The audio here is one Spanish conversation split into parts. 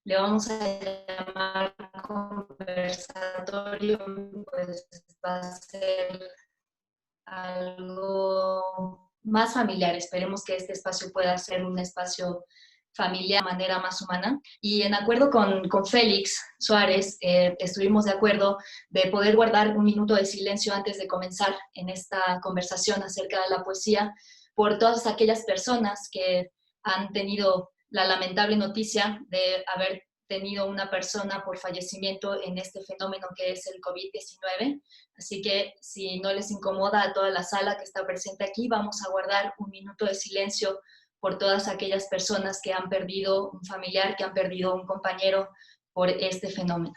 le vamos a llamar conversatorio, pues va a ser algo más familiar. Esperemos que este espacio pueda ser un espacio familiar de manera más humana. Y en acuerdo con Félix Suárez, estuvimos de acuerdo de poder guardar un minuto de silencio antes de comenzar en esta conversación acerca de la poesía por todas aquellas personas que han tenido la lamentable noticia de haber tenido una persona por fallecimiento en este fenómeno que es el COVID-19. Así que si no les incomoda a toda la sala que está presente aquí, vamos a guardar un minuto de silencio por todas aquellas personas que han perdido un familiar, que han perdido un compañero por este fenómeno.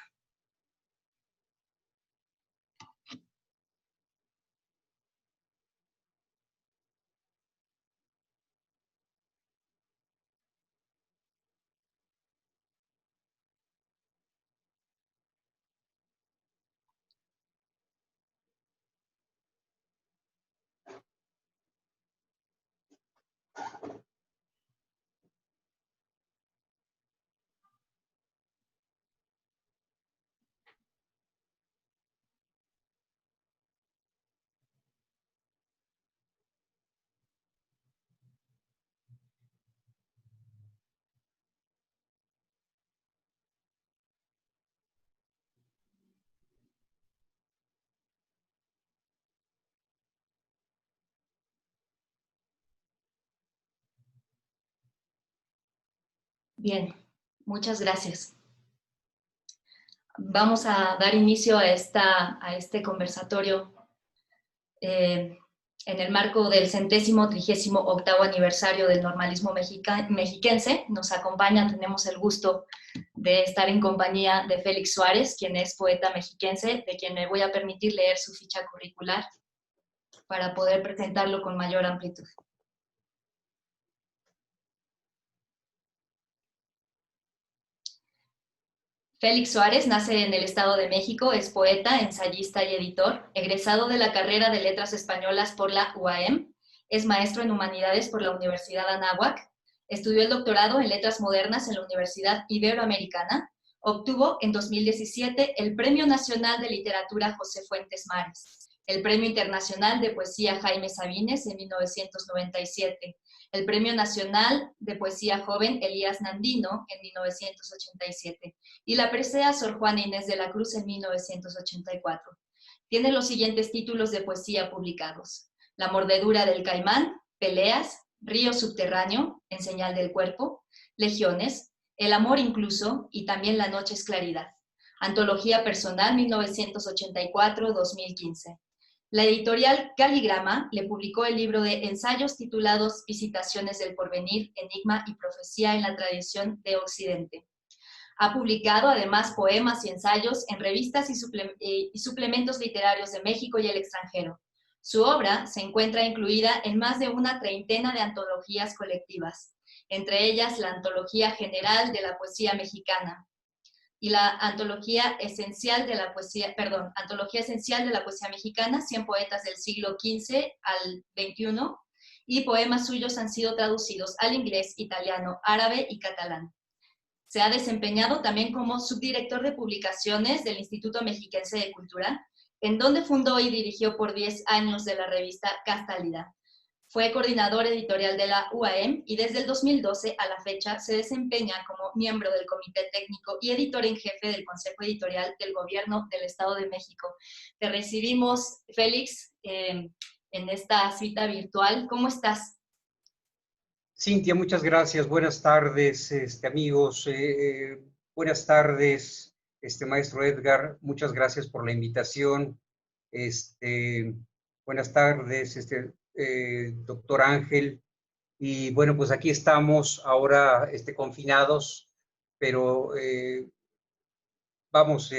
Bien, muchas gracias. Vamos a dar inicio a este conversatorio en el marco del 138º aniversario del normalismo mexiquense. Nos acompaña, tenemos el gusto de estar en compañía de Félix Suárez, quien es poeta mexiquense, de quien me voy a permitir leer su ficha curricular para poder presentarlo con mayor amplitud. Félix Suárez nace en el Estado de México, es poeta, ensayista y editor, egresado de la carrera de Letras Españolas por la UAM, es maestro en Humanidades por la Universidad Anáhuac, estudió el doctorado en Letras Modernas en la Universidad Iberoamericana, obtuvo en 2017 el Premio Nacional de Literatura José Fuentes Mares, el Premio Internacional de Poesía Jaime Sabines en 1997, el Premio Nacional de Poesía Joven Elías Nandino en 1987 y la presea Sor Juana Inés de la Cruz en 1984. Tiene los siguientes títulos de poesía publicados: La mordedura del caimán, Peleas, Río subterráneo, En señal del cuerpo, Legiones, El amor incluso y también La noche es claridad. Antología personal 1984-2015. La editorial Caligrama le publicó el libro de ensayos titulados Visitaciones del porvenir, enigma y profecía en la tradición de Occidente. Ha publicado además poemas y ensayos en revistas y suplementos literarios de México y el extranjero. Su obra se encuentra incluida en más de una treintena de antologías colectivas, entre ellas la Antología General de la Poesía Mexicana y la Antología Esencial de la Poesía, Antología Esencial de la Poesía Mexicana, 100 poetas del siglo XV al XXI, y poemas suyos han sido traducidos al inglés, italiano, árabe y catalán. Se ha desempeñado también como subdirector de publicaciones del Instituto Mexiquense de Cultura, en donde fundó y dirigió por 10 años de la revista Castálida. Fue coordinador editorial de la UAM y desde el 2012 a la fecha se desempeña como miembro del Comité Técnico y editor en jefe del Consejo Editorial del Gobierno del Estado de México. Te recibimos, Félix, en esta cita virtual. ¿Cómo estás? Cintia, muchas gracias. Buenas tardes, amigos. Buenas tardes, maestro Edgar. Muchas gracias por la invitación. Buenas tardes, doctor Ángel. Y bueno, pues aquí estamos ahora confinados, pero vamos,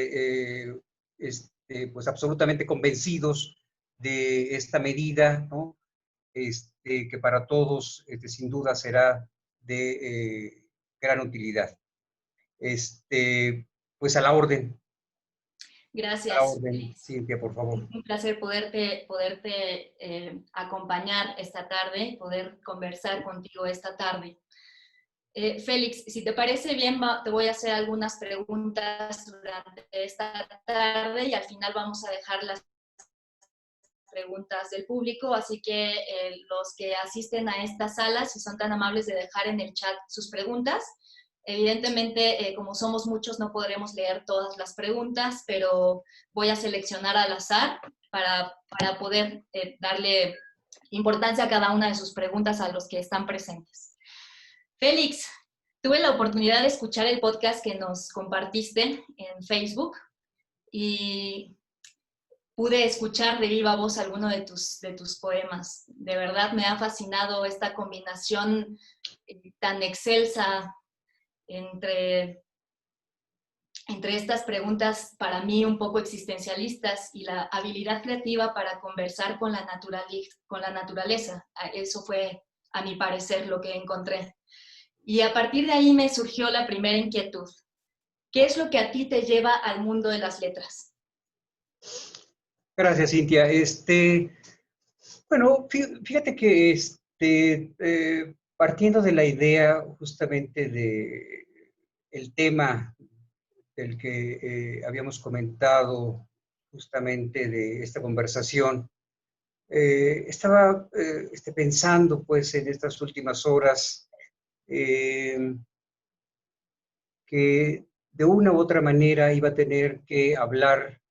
pues absolutamente convencidos de esta medida, ¿no? Que para todos, sin duda, será de gran utilidad. Pues a la orden. Gracias. A la orden, Cintia, por favor. Es un placer poderte acompañar esta tarde, poder conversar contigo esta tarde. Félix, si te parece bien, te voy a hacer algunas preguntas durante esta tarde y al final vamos a dejar las preguntas del público, así que los que asisten a esta sala, si son tan amables de dejar en el chat sus preguntas. Evidentemente, como somos muchos, no podremos leer todas las preguntas, pero voy a seleccionar al azar para poder darle importancia a cada una de sus preguntas a los que están presentes. Félix, tuve la oportunidad de escuchar el podcast que nos compartiste en Facebook y pude escuchar de viva voz alguno de tus poemas. De verdad me ha fascinado esta combinación tan excelsa entre estas preguntas para mí un poco existencialistas y la habilidad creativa para conversar con la naturaleza. Eso fue, a mi parecer, lo que encontré. Y a partir de ahí me surgió la primera inquietud. ¿Qué es lo que a ti te lleva al mundo de las letras? Gracias, Cintia. Bueno, fíjate que partiendo de la idea justamente de el tema del que habíamos comentado justamente de esta conversación, estaba pensando pues en estas últimas horas que de una u otra manera iba a tener que hablar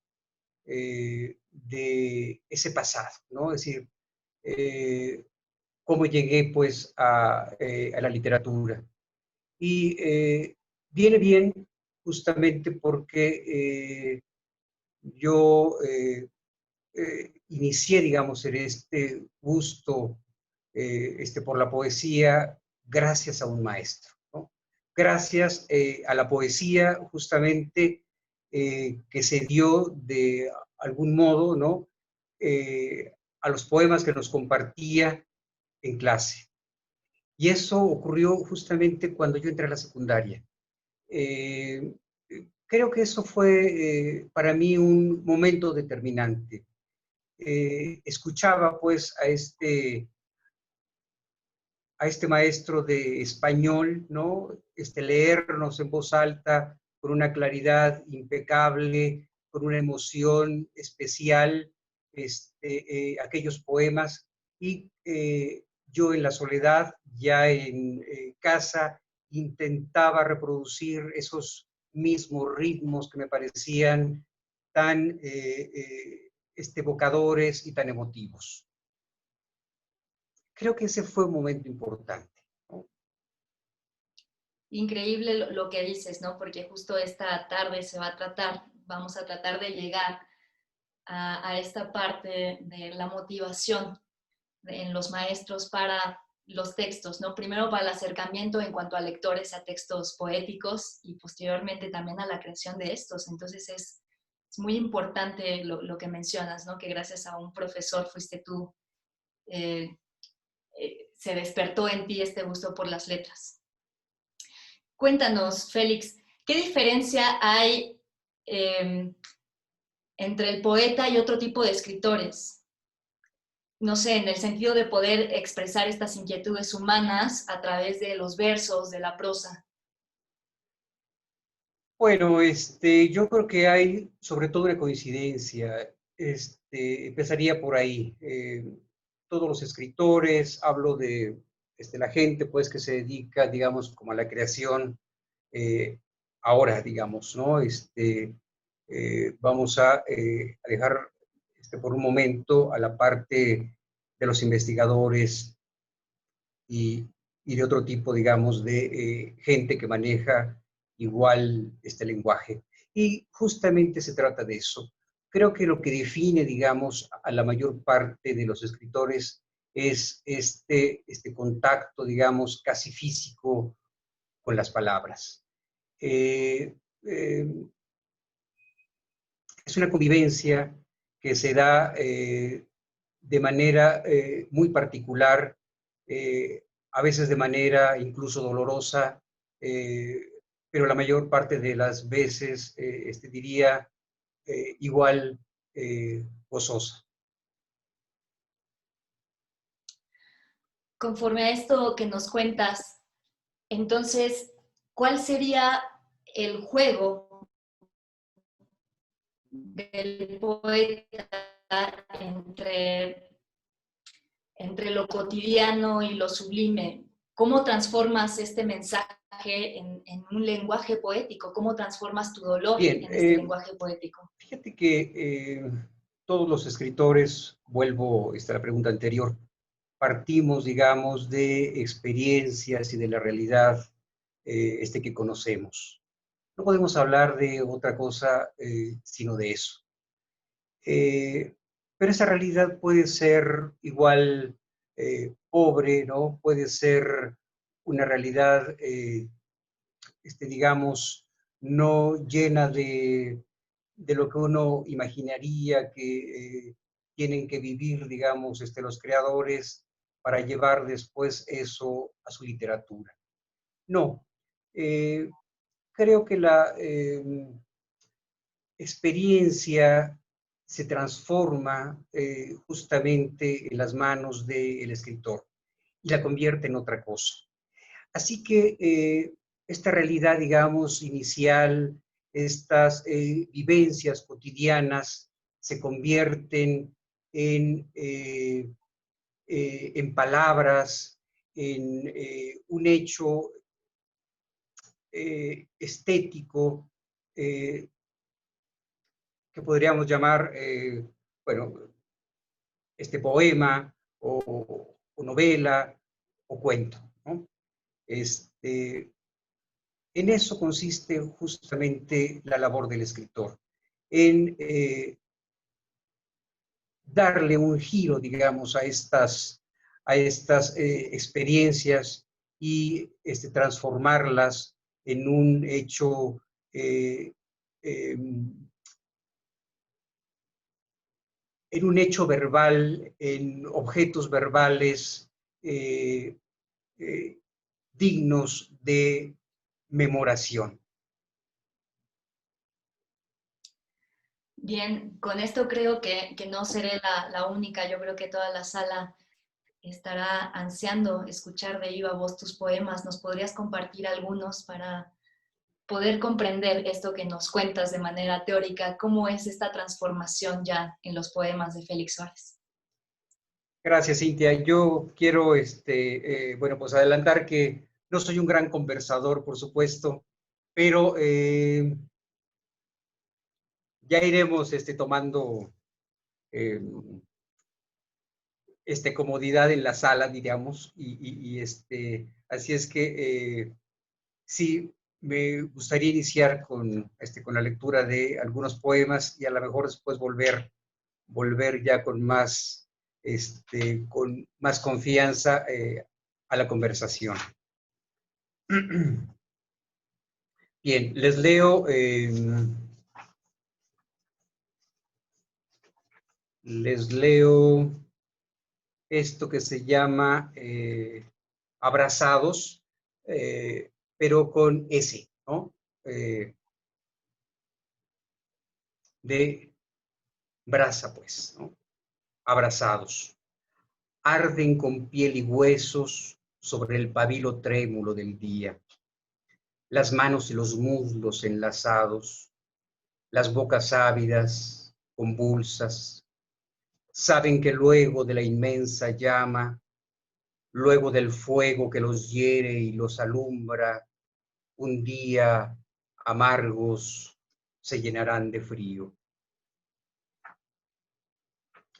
de ese pasado, ¿no? Es decir, cómo llegué pues a la literatura. Y viene bien justamente porque yo inicié, digamos, en este gusto por la poesía gracias a un maestro, ¿no? Gracias a la poesía justamente que se dio de algún modo, ¿no? A los poemas que nos compartía en clase. Y eso ocurrió justamente cuando yo entré a la secundaria. Eh, Creo que eso fue para mí un momento determinante. Escuchaba pues a este maestro de español, ¿no? Leernos en voz alta con una claridad impecable, con una emoción especial, aquellos poemas. Y yo en la soledad, ya en casa, intentaba reproducir esos mismos ritmos que me parecían tan evocadores y tan emotivos. Creo que ese fue un momento importante, ¿no? Increíble lo que dices, ¿no? Porque justo esta tarde vamos a tratar de llegar a esta parte de la motivación en los maestros para los textos, ¿no? Primero para el acercamiento en cuanto a lectores a textos poéticos y posteriormente también a la creación de estos. Entonces es muy importante lo que mencionas, ¿no? Que gracias a un profesor fuiste tú, se despertó en ti este gusto por las letras. Cuéntanos, Félix, ¿qué diferencia hay entre el poeta y otro tipo de escritores? No sé, en el sentido de poder expresar estas inquietudes humanas a través de los versos, de la prosa. Bueno, yo creo que hay sobre todo una coincidencia. Empezaría por ahí. Todos los escritores, hablo de la gente pues que se dedica, digamos, como a la creación ahora, digamos, ¿no? Vamos a dejar por un momento a la parte de los investigadores y de otro tipo, digamos, de gente que maneja igual este lenguaje. Y justamente se trata de eso. Creo que lo que define, digamos, a la mayor parte de los escritores es este contacto, digamos, casi físico con las palabras. Es una convivencia que se da de manera muy particular, a veces de manera incluso dolorosa, pero la mayor parte de las veces, diría, igual gozosa. Conforme a esto que nos cuentas, Entonces, ¿cuál sería el juego del poeta entre lo cotidiano y lo sublime? ¿Cómo transformas este mensaje en un lenguaje poético? ¿Cómo transformas tu dolor Bien, en este lenguaje poético? fíjate que todos los escritores, vuelvo a la pregunta anterior, partimos, digamos, de experiencias y de la realidad que conocemos. No podemos hablar de otra cosa sino de eso. Pero esa realidad puede ser igual pobre, ¿no? Puede ser una realidad, digamos, no llena de lo que uno imaginaría que tienen que vivir, digamos, los creadores para llevar después eso a su literatura. No, eh, creo que la experiencia se transforma justamente en las manos del escritor y la convierte en otra cosa. Así que esta realidad, digamos, inicial, estas vivencias cotidianas se convierten en palabras, en un hecho estético que podríamos llamar, bueno, poema o novela o cuento, ¿no? En eso consiste justamente la labor del escritor, en darle un giro, digamos, a estas experiencias y transformarlas en un hecho en un hecho verbal, en objetos verbales eh, dignos de memoración. Bien, con esto creo que no seré la única. Yo creo que toda la sala estará ansiando escuchar de viva voz tus poemas. ¿Nos podrías compartir algunos para poder comprender esto que nos cuentas de manera teórica? ¿Cómo es esta transformación ya en los poemas de Félix Suárez? Gracias, Cintia. Yo quiero, bueno, pues adelantar que no soy un gran conversador, por supuesto, pero ya iremos tomando eh, comodidad en la sala, diríamos, así es que sí, me gustaría iniciar con la lectura de algunos poemas y a lo mejor después volver ya con más confianza a la conversación. Bien, les leo esto que se llama Abrazados, pero con S, ¿no? De brasa, pues, ¿no? Abrazados. Arden con piel y huesos sobre el pabilo trémulo del día. Las manos y los muslos enlazados, las bocas ávidas, convulsas, saben que luego de la inmensa llama, luego del fuego que los hiere y los alumbra, un día amargos se llenarán de frío.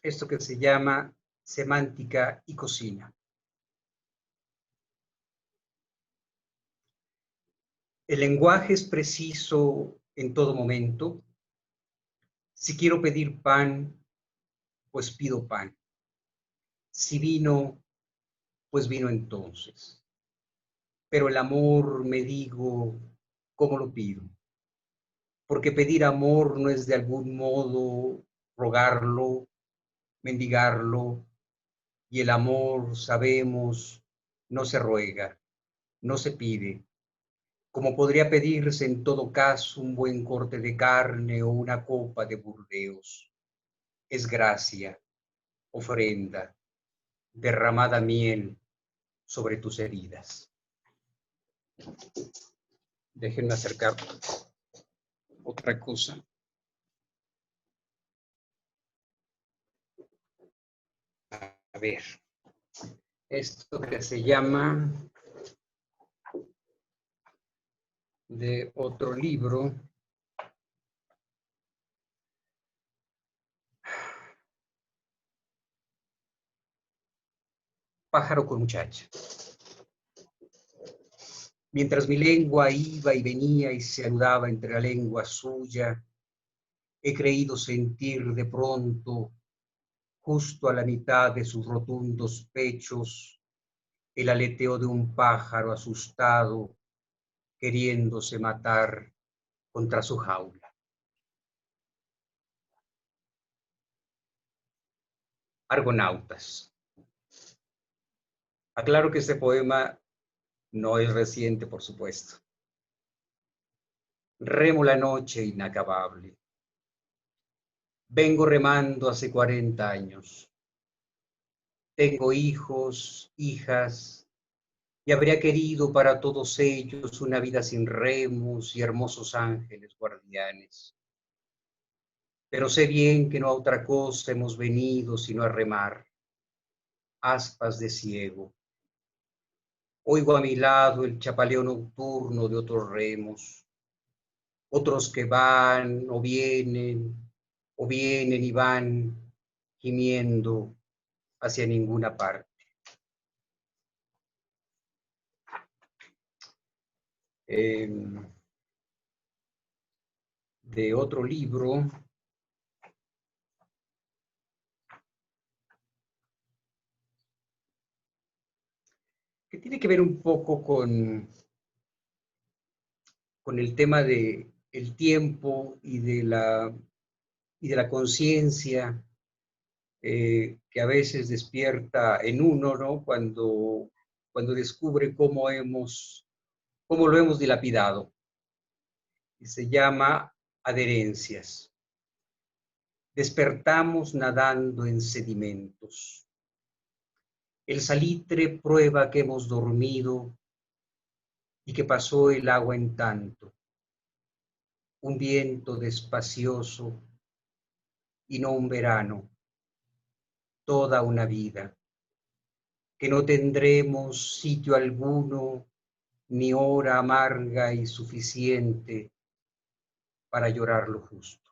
Esto que se llama semántica y cocina. El lenguaje es preciso en todo momento. Si quiero pedir pan, pues pido pan. Si vino, pues vino entonces. Pero el amor, me digo, ¿cómo lo pido? Porque pedir amor no es de algún modo rogarlo, mendigarlo, y el amor, sabemos, no se ruega, no se pide, como podría pedirse en todo caso un buen corte de carne o una copa de Burdeos. Es gracia, ofrenda, derramada miel sobre tus heridas. Déjenme acercar otra cosa. A ver, esto que se llama de otro libro. Pájaro con muchacha. Mientras mi lengua iba y venía y se anudaba entre la lengua suya, he creído sentir de pronto, justo a la mitad de sus rotundos pechos, el aleteo de un pájaro asustado, queriéndose matar contra su jaula. Argonautas. Aclaro que este poema no es reciente, por supuesto. Remo la noche inacabable. Vengo remando hace 40 años. Tengo hijos, hijas, y habría querido para todos ellos una vida sin remos y hermosos ángeles guardianes. Pero sé bien que no a otra cosa hemos venido sino a remar, aspas de ciego. Oigo a mi lado el chapaleo nocturno de otros remos, otros que van o vienen y van, gimiendo hacia ninguna parte. De otro libro, que tiene que ver un poco con el tema de el tiempo y de la conciencia que a veces despierta en uno, ¿no? Cuando descubre cómo lo hemos dilapidado. Y se llama Adherencias. Despertamos nadando en sedimentos. El salitre prueba que hemos dormido y que pasó el agua en tanto. Un viento despacioso y no un verano, toda una vida, que no tendremos sitio alguno ni hora amarga y suficiente para llorar lo justo.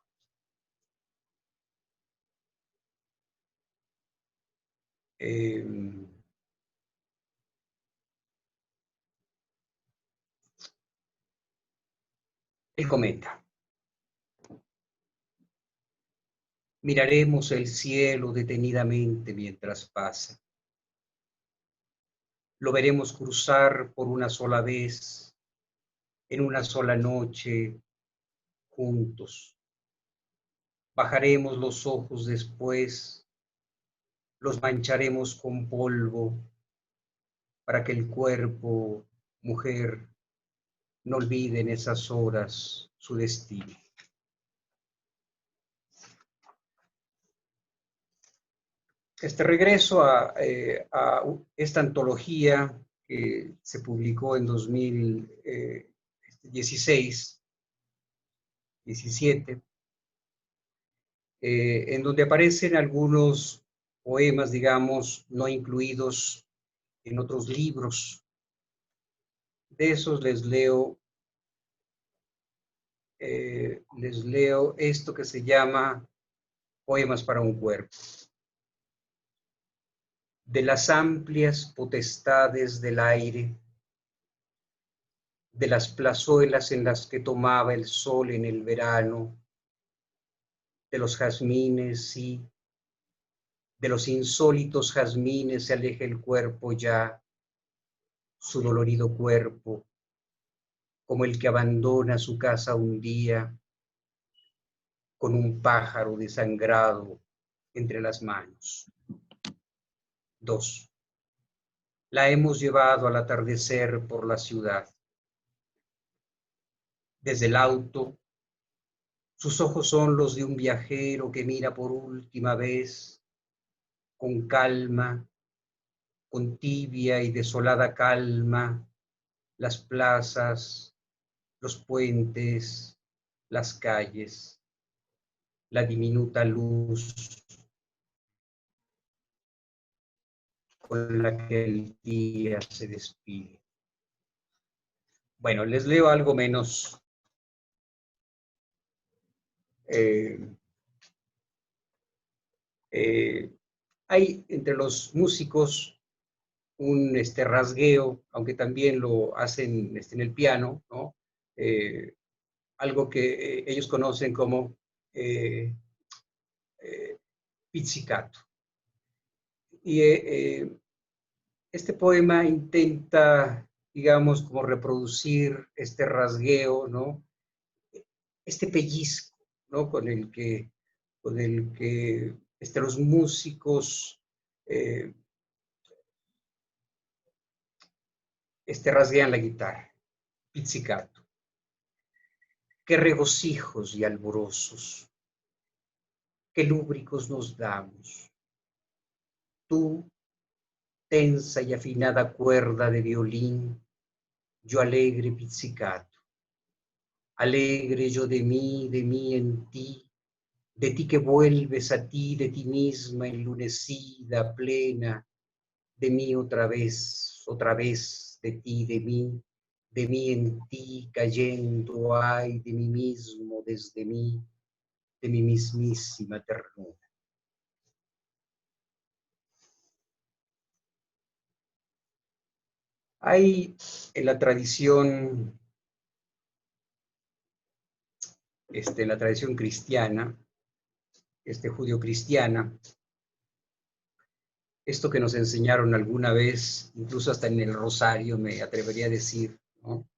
El cometa. Miraremos el cielo detenidamente mientras pasa. Lo veremos cruzar por una sola vez, en una sola noche, juntos. Bajaremos los ojos después, los mancharemos con polvo, para que el cuerpo, mujer, no olvide en esas horas su destino. Regreso a esta antología que se publicó en 2016, 17, en donde aparecen algunos poemas, digamos, no incluidos en otros libros. De esos les leo esto que se llama Poemas para un cuerpo. De las amplias potestades del aire, de las plazuelas en las que tomaba el sol en el verano, de los jazmines, sí, de los insólitos jazmines se aleja el cuerpo ya, su dolorido cuerpo, como el que abandona su casa un día con un pájaro desangrado entre las manos. 2. La hemos llevado al atardecer por la ciudad. Desde el auto, sus ojos son los de un viajero que mira por última vez, con calma, con tibia y desolada calma, las plazas, los puentes, las calles, la diminuta luz con la que el día se despide. Bueno, les leo algo menos hay entre los músicos un rasgueo, aunque también lo hacen en el piano, ¿no? Algo que ellos conocen como pizzicato. Y este poema intenta, digamos, como reproducir este rasgueo, ¿no? Este pellizco, ¿no? Con el que los músicos rasguean la guitarra, pizzicato. Qué regocijos y alborosos, qué lúbricos nos damos. Tú, tensa y afinada cuerda de violín, yo alegre pizzicato. Alegre yo de mí en ti, de ti que vuelves a ti, de ti misma enlunecida, plena, de mí otra vez, de mí en ti, cayendo, ay, de mí mismo, desde mí, de mi mismísima ternura. Hay en la tradición, la tradición cristiana, judío-cristiana, esto que nos enseñaron alguna vez, incluso hasta en el rosario, me atrevería a decir, ¿no?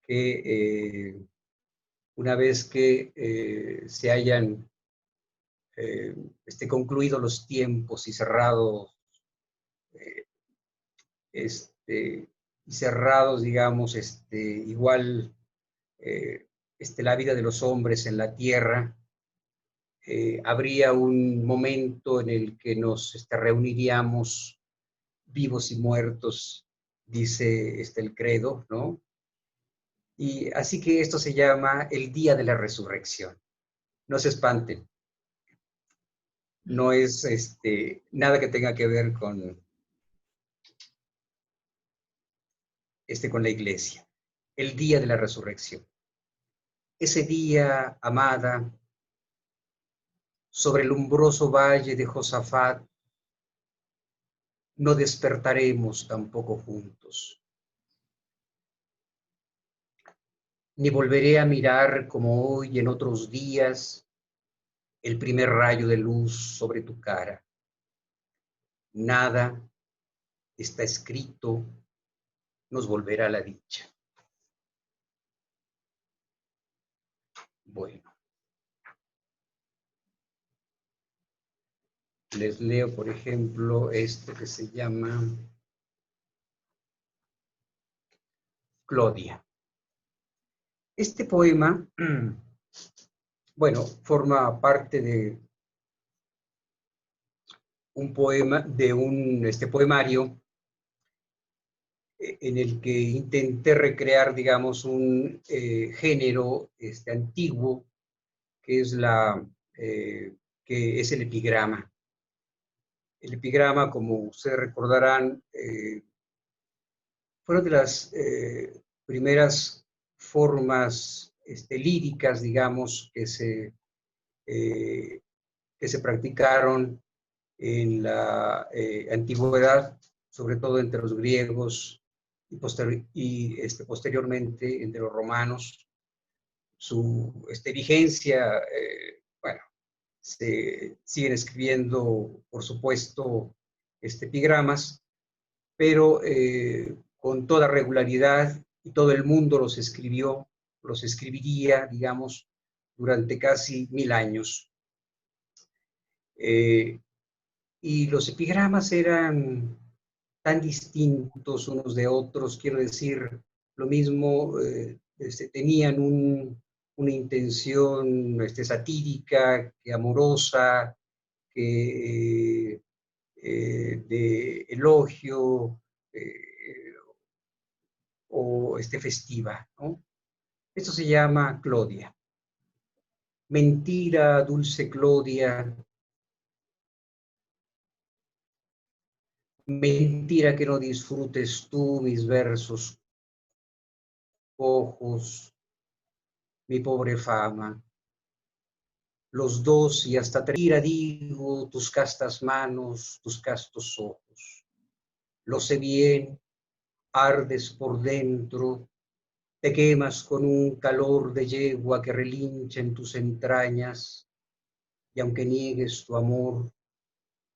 Que una vez que se hayan concluido los tiempos y cerrados, digamos, igual la vida de los hombres en la tierra, habría un momento en el que nos reuniríamos vivos y muertos, dice el credo, ¿no? Y así que esto se llama el día de la resurrección. No se espanten. No es nada que tenga que ver con, con la iglesia. El día de la resurrección. Ese día, amada, sobre el umbroso valle de Josafat, no despertaremos tampoco juntos. Ni volveré a mirar como hoy en otros días el primer rayo de luz sobre tu cara. Nada está escrito, nos volverá la dicha. Bueno. Les leo, por ejemplo, que se llama Clodia. Este poema, bueno, forma parte de un poema, de un poemario en el que intenté recrear, digamos, un género antiguo, que es el epigrama. El epigrama, como ustedes recordarán, fueron de las primeras formas líricas, digamos, que se practicaron en la antigüedad, sobre todo entre los griegos y posteriormente entre los romanos. Su vigencia, bueno, se siguen escribiendo, por supuesto, epigramas, pero con toda regularidad, y todo el mundo los escribiría, digamos, durante casi 1000 años. Y los epigramas eran tan distintos unos de otros, quiero decir, lo mismo, tenían una intención satírica, que amorosa, que de elogio, o festiva, ¿no? Esto se llama Clodia. Mentira, dulce Clodia, mentira que no disfrutes tú mis versos cojos, mi pobre fama. Los dos y hasta mentira digo tus castas manos, tus castos ojos. Lo sé bien, ardes por dentro, te quemas con un calor de yegua que relincha en tus entrañas, y aunque niegues tu amor,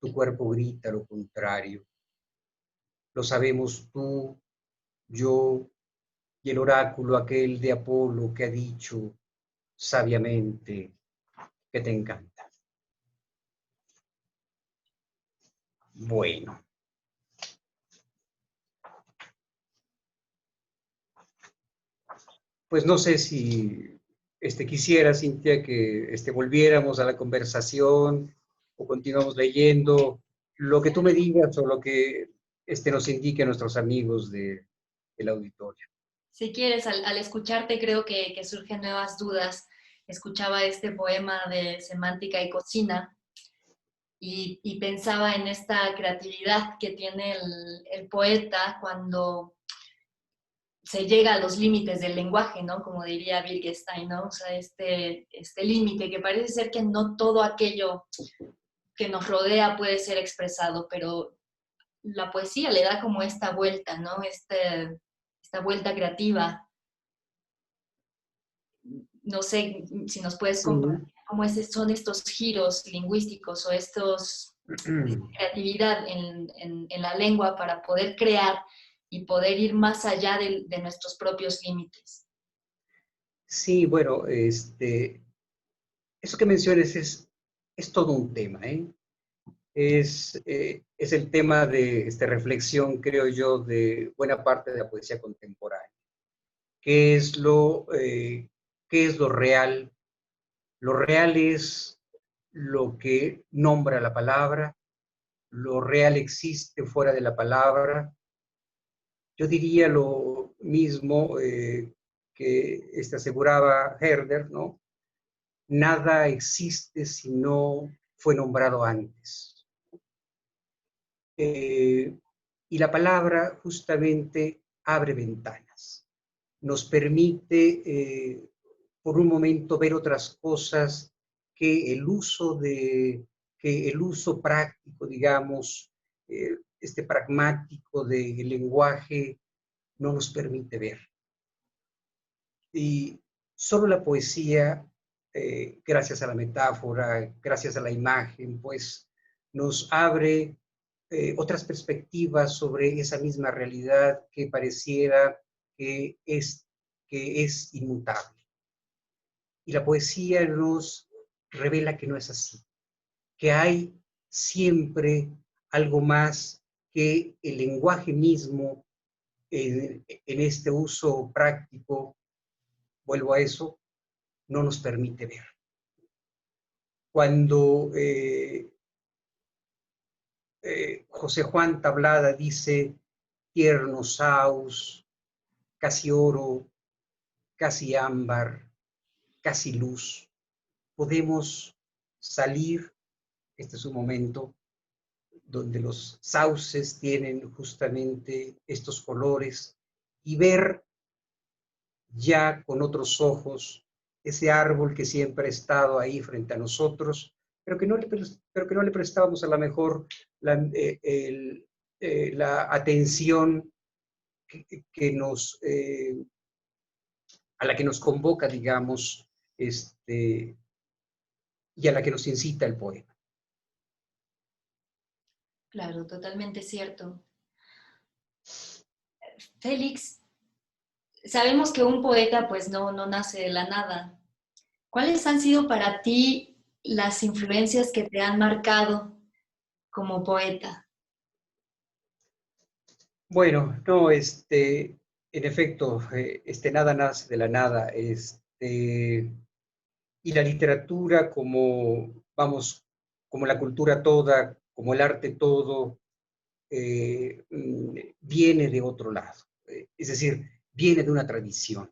tu cuerpo grita lo contrario. Lo sabemos tú, yo y el oráculo aquel de Apolo que ha dicho sabiamente que te encanta. Bueno, pues no sé si quisiera, Cintia, que volviéramos a la conversación o continuamos leyendo lo que tú me digas o lo que nos indique nuestros amigos del auditorio. Si quieres, al escucharte creo que surgen nuevas dudas. Escuchaba este poema de Semántica y Cocina y pensaba en esta creatividad que tiene el poeta cuando se llega a los límites del lenguaje, ¿no? Como diría Wittgenstein, ¿no? O sea, este límite que parece ser que no todo aquello que nos rodea puede ser expresado, pero la poesía le da como esta vuelta, ¿no? Esta vuelta creativa. No sé si nos puedes compartir cómo son estos giros lingüísticos o estos creatividad en la lengua para poder crear y poder ir más allá de nuestros propios límites. Sí, bueno, eso que mencionas es todo un tema, ¿eh? Es el tema de reflexión, creo yo, de buena parte de la poesía contemporánea. ¿Qué es qué es lo real? Lo real es lo que nombra la palabra, lo real existe fuera de la palabra. Yo diría lo mismo que aseguraba Herder, ¿no? Nada existe si no fue nombrado antes. Y la palabra justamente abre ventanas, nos permite por un momento ver otras cosas que el uso práctico, digamos, pragmático del lenguaje no nos permite ver. Y solo la poesía, gracias a la metáfora, gracias a la imagen, pues nos abre otras perspectivas sobre esa misma realidad que pareciera que es inmutable. Y la poesía nos revela que no es así, que hay siempre algo más que el lenguaje mismo en este uso práctico, vuelvo a eso, no nos permite ver. Cuando José Juan Tablada dice tierno saus, casi oro, casi ámbar, casi luz, podemos salir, este es un momento donde los sauces tienen justamente estos colores y ver ya con otros ojos ese árbol que siempre ha estado ahí frente a nosotros, pero que no le prestábamos a lo mejor la atención a la que nos convoca, digamos, y a la que nos incita el poema. Claro, totalmente cierto. Félix, sabemos que un poeta pues no nace de la nada. ¿Cuáles han sido para ti las influencias que te han marcado como poeta? Bueno, no, en efecto, nada nace de la nada, y la literatura vamos, como la cultura toda, como el arte todo, viene de otro lado. Es decir, viene de una tradición.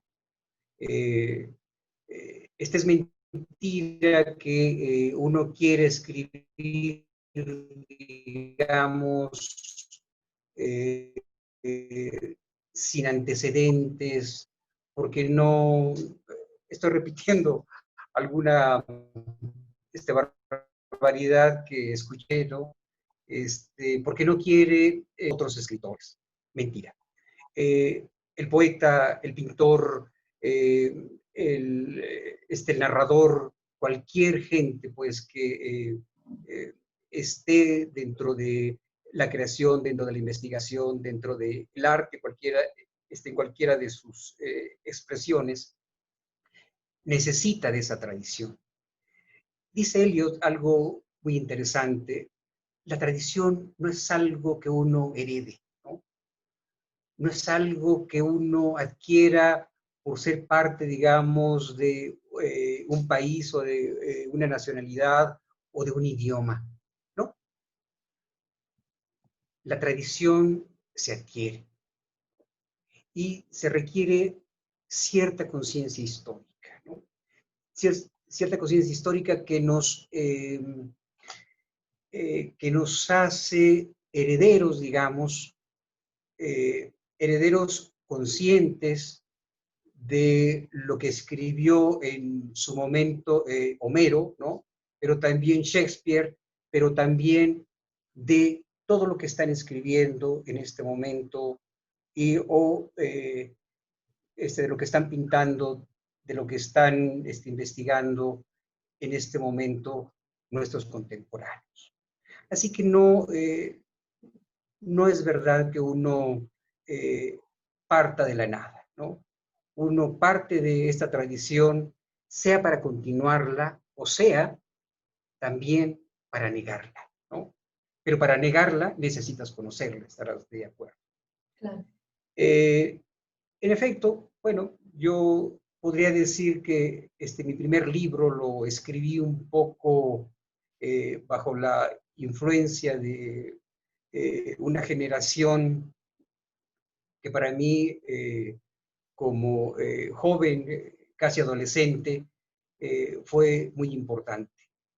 Esta es mentira que uno quiere escribir, digamos, eh, sin antecedentes, porque no, estoy repitiendo alguna barbaridad que escuché, ¿no? Porque no quiere otros escritores. Mentira. El poeta, el pintor, el narrador, cualquier gente pues que esté dentro de la creación, dentro de la investigación, dentro del arte, en cualquiera de sus expresiones, necesita de esa tradición. Dice Eliot algo muy interesante: la tradición no es algo que uno herede, ¿no? No es algo que uno adquiera por ser parte, digamos, de un país o de una nacionalidad o de un idioma, ¿no? La tradición se adquiere y se requiere cierta conciencia histórica, ¿no? Cierta conciencia histórica que nos hace herederos, digamos, herederos conscientes de lo que escribió en su momento Homero, ¿no? Pero también Shakespeare, pero también de todo lo que están escribiendo en este momento de lo que están pintando, de lo que están investigando en este momento nuestros contemporáneos. Así que no es verdad que uno parta de la nada, ¿no? Uno parte de esta tradición, sea para continuarla o sea también para negarla, ¿no? Pero para negarla necesitas conocerla, estarás de acuerdo. Claro. En efecto, bueno, yo podría decir que mi primer libro lo escribí un poco bajo la influencia de una generación que para mí, como joven, casi adolescente, fue muy importante.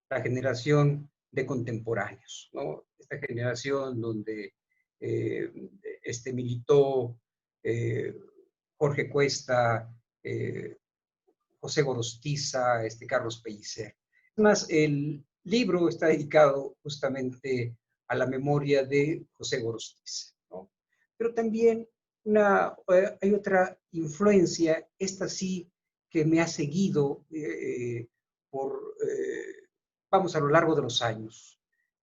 La generación de contemporáneos, ¿no? Esta generación donde eh, militó eh, Jorge Cuesta, José Gorostiza, Carlos Pellicer. Además, el libro está dedicado justamente a la memoria de José Gorostiza, ¿no? Pero también hay otra influencia, esta sí, que me ha seguido vamos, a lo largo de los años,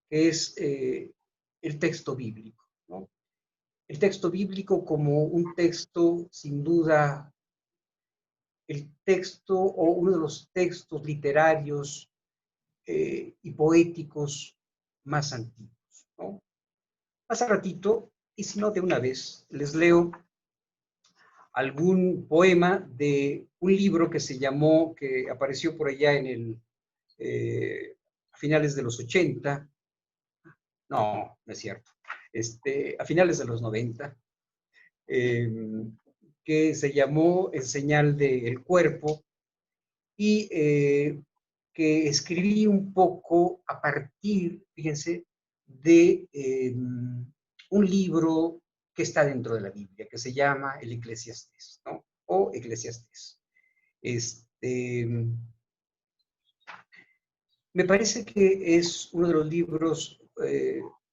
que es el texto bíblico, ¿no? El texto bíblico como un texto, sin duda, el texto o uno de los textos literarios y poéticos más antiguos, ¿no? Hace ratito, y si no de una vez, les leo algún poema de un libro que apareció por allá a finales de los 80, no es cierto, a finales de los 90, que se llamó En señal del cuerpo, y que escribí un poco a partir, fíjense, de un libro que está dentro de la Biblia, que se llama el Eclesiastés, ¿no? O Eclesiastés. Me parece que es uno de los libros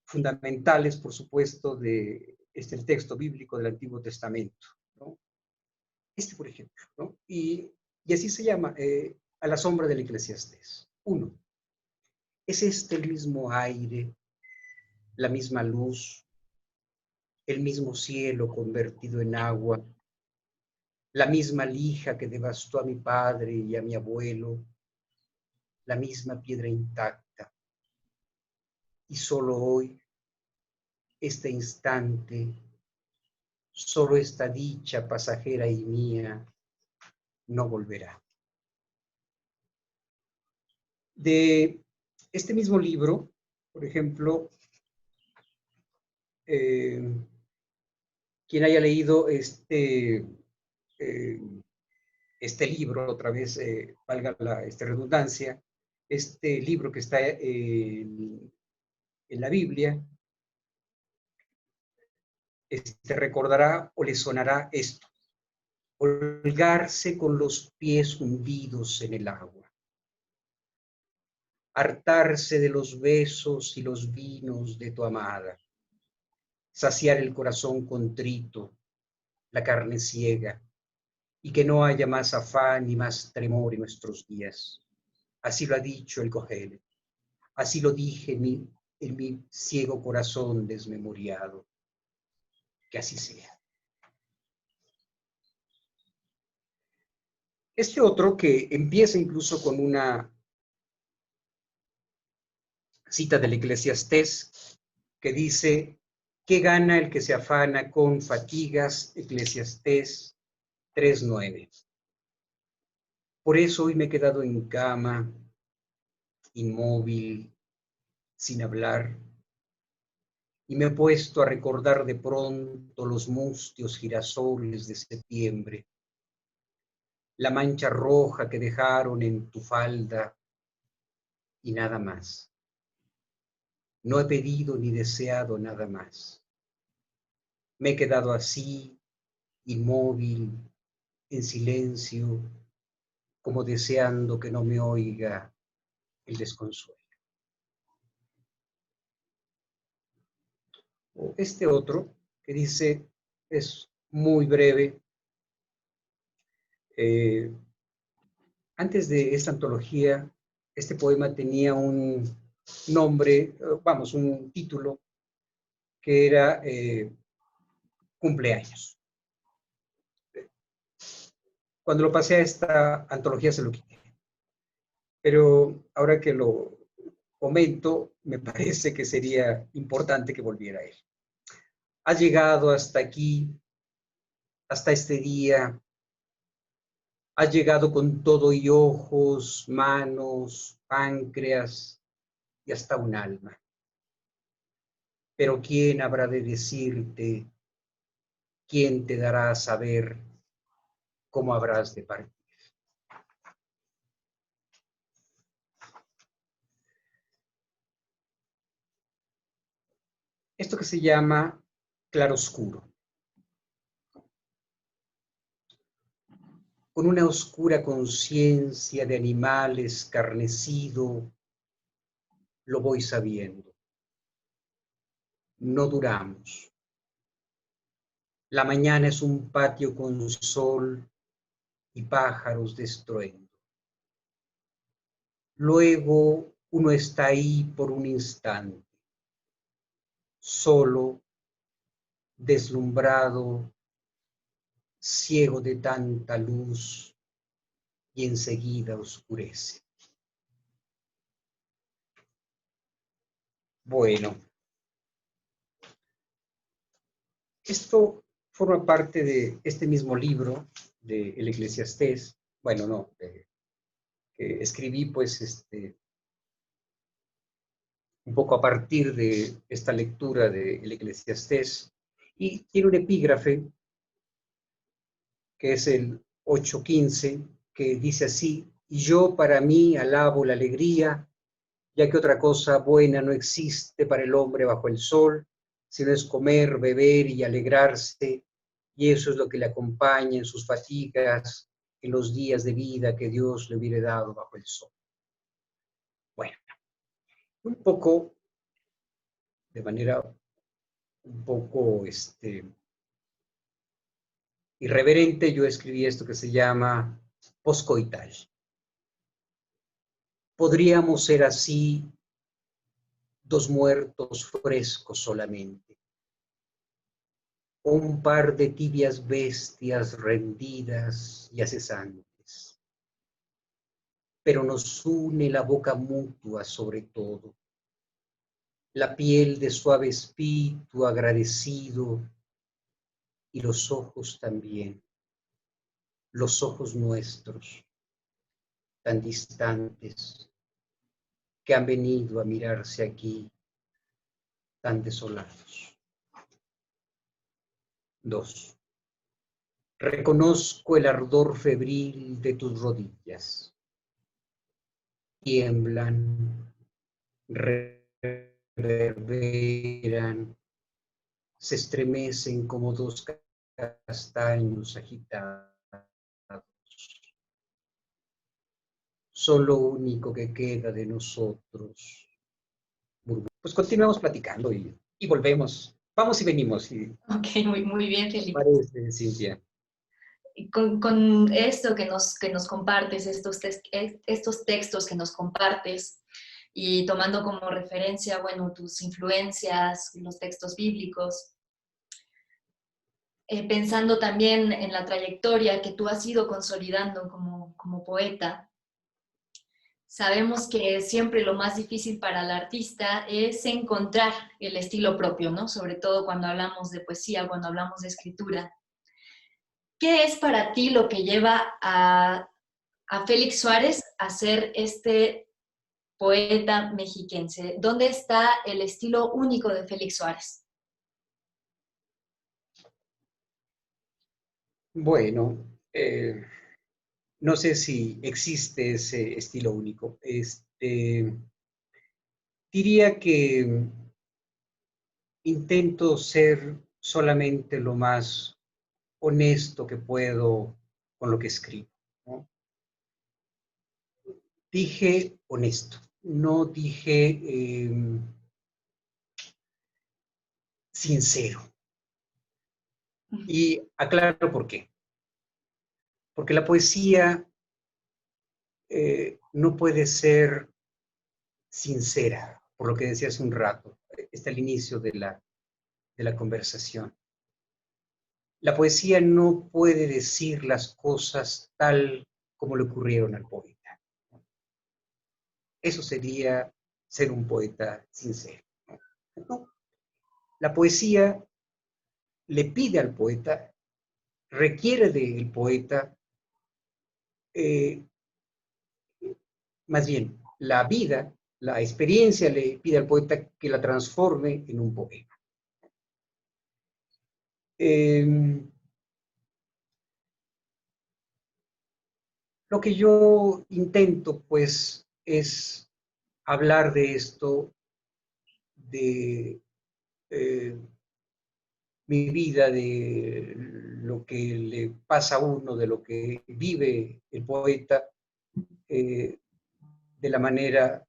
fundamentales, por supuesto, de el texto bíblico del Antiguo Testamento, ¿no? Por ejemplo, ¿no? Y así se llama, A la sombra del Eclesiastés. 1. ¿Es el mismo aire, la misma luz, el mismo cielo convertido en agua, la misma lija que devastó a mi padre y a mi abuelo, la misma piedra intacta? Y solo hoy, este instante, solo esta dicha pasajera y mía no volverá. De este mismo libro, por ejemplo, quien haya leído este libro, otra vez, valga la redundancia, este libro que está en la Biblia, recordará o le sonará esto: holgarse con los pies hundidos en el agua, hartarse de los besos y los vinos de tu amada, saciar el corazón contrito, la carne ciega, y que no haya más afán ni más tremor en nuestros días. Así lo ha dicho el Cogelet, así lo dije en mi ciego corazón desmemoriado. Que así sea. Este otro, que empieza incluso con una cita del Eclesiastés, que dice: ¿qué gana el que se afana con fatigas? Eclesiastés 3:9. Por eso hoy me he quedado en cama, inmóvil, sin hablar, y me he puesto a recordar de pronto los mustios girasoles de septiembre, la mancha roja que dejaron en tu falda, y nada más. No he pedido ni deseado nada más. Me he quedado así, inmóvil, en silencio, como deseando que no me oiga el desconsuelo. O este otro, que dice, es muy breve. Antes de esta antología, este poema tenía un nombre, vamos, un título, que era Cumpleaños. Cuando lo pasé a esta antología se lo quité. Pero ahora que lo comento, me parece que sería importante que volviera a él. Has llegado hasta aquí, hasta este día. Has llegado con todo y ojos, manos, páncreas y hasta un alma. Pero ¿quién habrá de decirte? ¿Quién te dará a saber cómo habrás de partir? Esto que se llama claroscuro. Con una oscura conciencia de animal escarnecido, lo voy sabiendo. No duramos. La mañana es un patio con sol y pájaros de estruendo. Luego uno está ahí por un instante, solo, deslumbrado, ciego de tanta luz, y enseguida oscurece. Bueno, esto forma parte de este mismo libro de El Eclesiastés. Bueno, no, que escribí pues un poco a partir de esta lectura de El Eclesiastés, y tiene un epígrafe que es el 8:15, que dice así: y yo para mí alabo la alegría, ya que otra cosa buena no existe para el hombre bajo el sol, sino es comer, beber y alegrarse, y eso es lo que le acompaña en sus fatigas, en los días de vida que Dios le hubiera dado bajo el sol. Bueno, un poco, de manera un poco irreverente, yo escribí esto que se llama postcoital. Podríamos ser así dos muertos frescos solamente, o un par de tibias bestias rendidas y acesantes. Pero nos une la boca mutua sobre todo, la piel de suave espíritu agradecido, y los ojos también, los ojos nuestros, tan distantes, que han venido a mirarse aquí tan desolados. 2. Reconozco el ardor febril de tus rodillas. Tiemblan, reverberan, se estremecen como dos castaños agitados. Son lo único que queda de nosotros. Pues continuamos platicando y volvemos. Vamos y venimos. Ok, muy bien, ¿Qué te Felipe. parece, Cintia? Con esto que nos compartes, estos textos que nos compartes, y tomando como referencia, bueno, tus influencias, los textos bíblicos, pensando también en la trayectoria que tú has ido consolidando como poeta, sabemos que siempre lo más difícil para el artista es encontrar el estilo propio, ¿no? Sobre todo cuando hablamos de poesía, cuando hablamos de escritura. ¿Qué es para ti lo que lleva a Félix Suárez a ser este poeta mexiquense? ¿Dónde está el estilo único de Félix Suárez? Bueno, no sé si existe ese estilo único. Diría que intento ser solamente lo más honesto que puedo con lo que escribo, ¿no? Dije honesto, no dije sincero. Y aclaro por qué. Porque la poesía no puede ser sincera, por lo que decía hace un rato, está al inicio de la conversación. La poesía no puede decir las cosas tal como le ocurrieron al poeta. Eso sería ser un poeta sincero, ¿no? No. La poesía le pide al poeta, requiere del poeta, eh, más bien, la vida, la experiencia le pide al poeta que la transforme en un poema. Lo que yo intento, pues, es hablar de esto, de mi vida, de lo que le pasa a uno, de lo que vive el poeta, eh, de la manera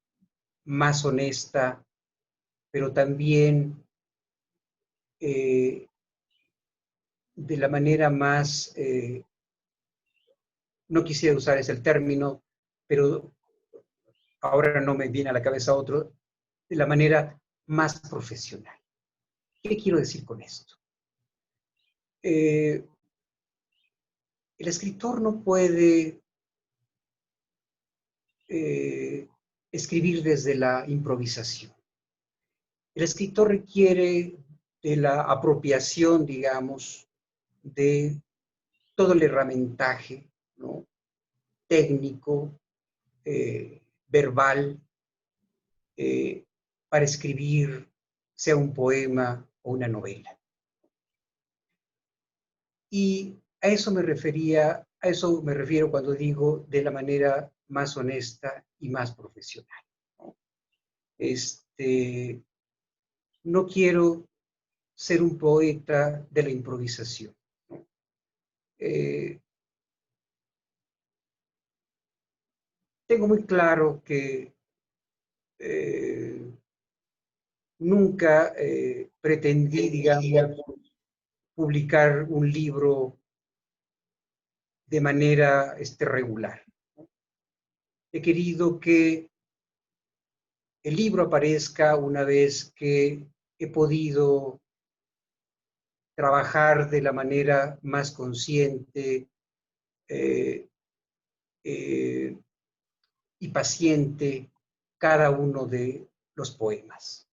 más honesta, pero también de la manera más, no quisiera usar ese término, pero ahora no me viene a la cabeza otro, de la manera más profesional. ¿Qué quiero decir con esto? El escritor no puede escribir desde la improvisación. El escritor requiere de la apropiación, digamos, de todo el herramientaje, ¿no? Técnico, verbal, eh, para escribir, sea un poema o una novela. Y a eso me refiero cuando digo de la manera más honesta y más profesional, ¿no? No quiero ser un poeta de la improvisación, ¿no? Eh, Tengo muy claro que nunca pretendí, digamos, publicar un libro de manera regular. He querido que el libro aparezca una vez que he podido trabajar de la manera más consciente eh, eh, y paciente cada uno de los poemas.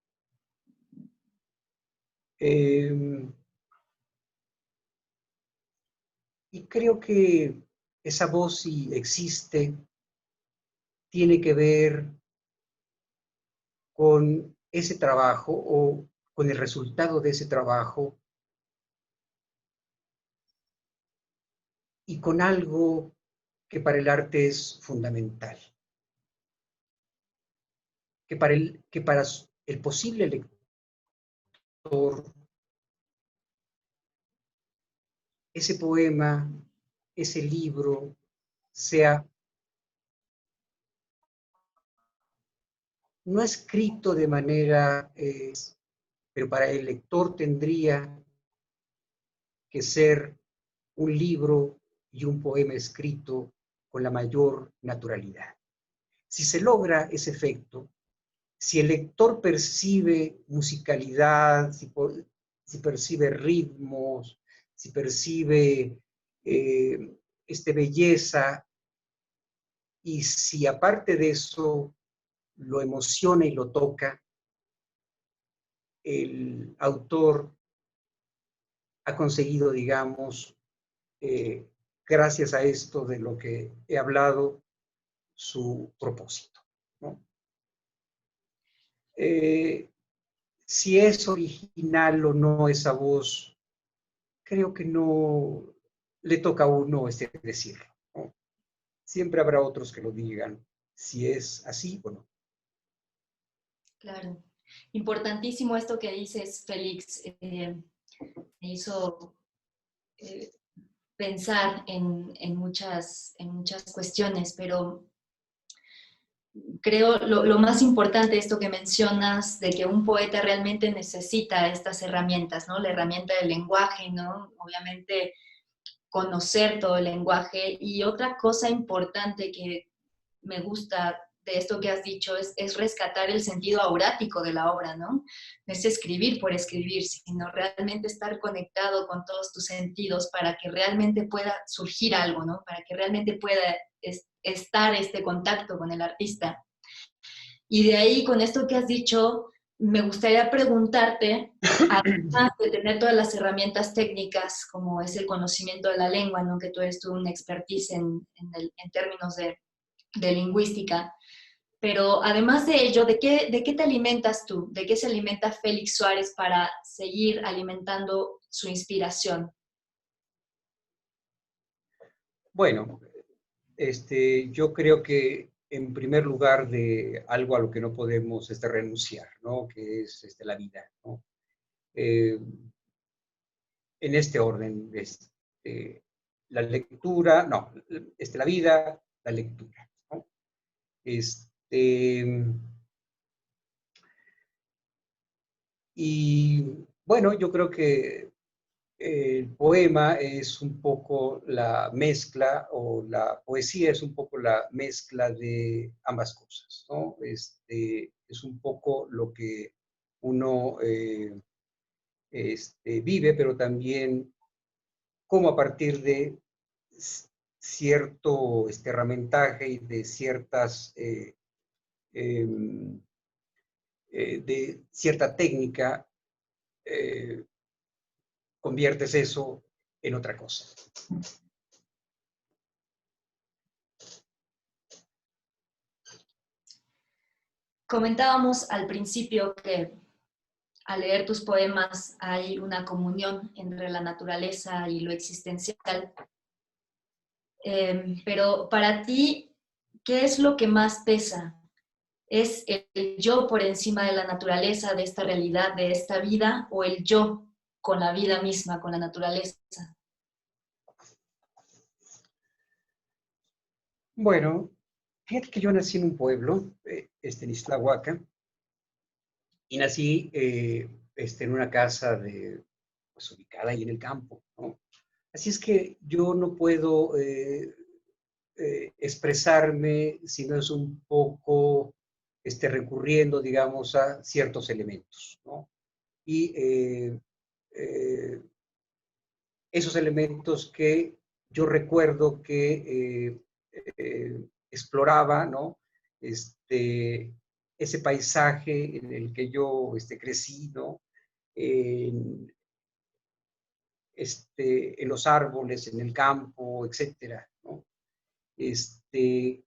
Y creo que esa voz, si existe, tiene que ver con ese trabajo o con el resultado de ese trabajo y con algo que para el arte es fundamental, que para el posible lector, ese poema, ese libro, sea no escrito de manera, pero para el lector tendría que ser un libro y un poema escrito con la mayor naturalidad. Si se logra ese efecto, si el lector percibe musicalidad, si percibe ritmos, si percibe belleza, y si aparte de eso lo emociona y lo toca, el autor ha conseguido, digamos, eh, gracias a esto de lo que he hablado, su propósito, ¿no? Si es original o no esa voz, creo que no le toca a uno decirlo, ¿no? Siempre habrá otros que lo digan, si es así o no. Claro. Importantísimo esto que dices, Félix. Me hizo eh, pensar en muchas cuestiones, pero creo lo más importante, esto que mencionas, de que un poeta realmente necesita estas herramientas, ¿no? La herramienta del lenguaje, ¿no? Obviamente conocer todo el lenguaje. Y otra cosa importante que me gusta de esto que has dicho es rescatar el sentido aurático de la obra, ¿no? No es escribir por escribir, sino realmente estar conectado con todos tus sentidos para que realmente pueda surgir algo, ¿no? Para que realmente pueda estar este contacto con el artista. Y de ahí, con esto que has dicho, me gustaría preguntarte, además de tener todas las herramientas técnicas, como es el conocimiento de la lengua, ¿no? Que tú eres tú un expertise en términos de lingüística, pero además de ello, ¿de qué te alimentas tú? ¿De qué se alimenta Félix Suárez para seguir alimentando su inspiración? Bueno, yo creo que en primer lugar de algo a lo que no podemos renunciar, ¿no? Que es la vida, ¿no? Eh, en este orden, la lectura, no, la vida, la lectura, ¿no? Y bueno, yo creo que el poema es un poco la mezcla, o la poesía es un poco la mezcla de ambas cosas, ¿no? Es un poco lo que uno vive, pero también cómo a partir de cierto herramientaje y de em, de cierta técnica, eh, conviertes eso en otra cosa. Comentábamos al principio que al leer tus poemas hay una comunión entre la naturaleza y lo existencial. Pero para ti, ¿qué es lo que más pesa? ¿Es el yo por encima de la naturaleza, de esta realidad, de esta vida, o el yo con la vida misma, con la naturaleza? Bueno, fíjate que yo nací en un pueblo, en Ixtlahuaca, y nací en una casa pues, ubicada ahí en el campo, ¿no? Así es que yo no puedo expresarme si no es un poco recurriendo, digamos, a ciertos elementos, ¿no? Y eh, esos elementos que yo recuerdo que exploraba, ¿no? Ese paisaje en el que yo crecí, ¿no? En, en los árboles, en el campo, etcétera, ¿no?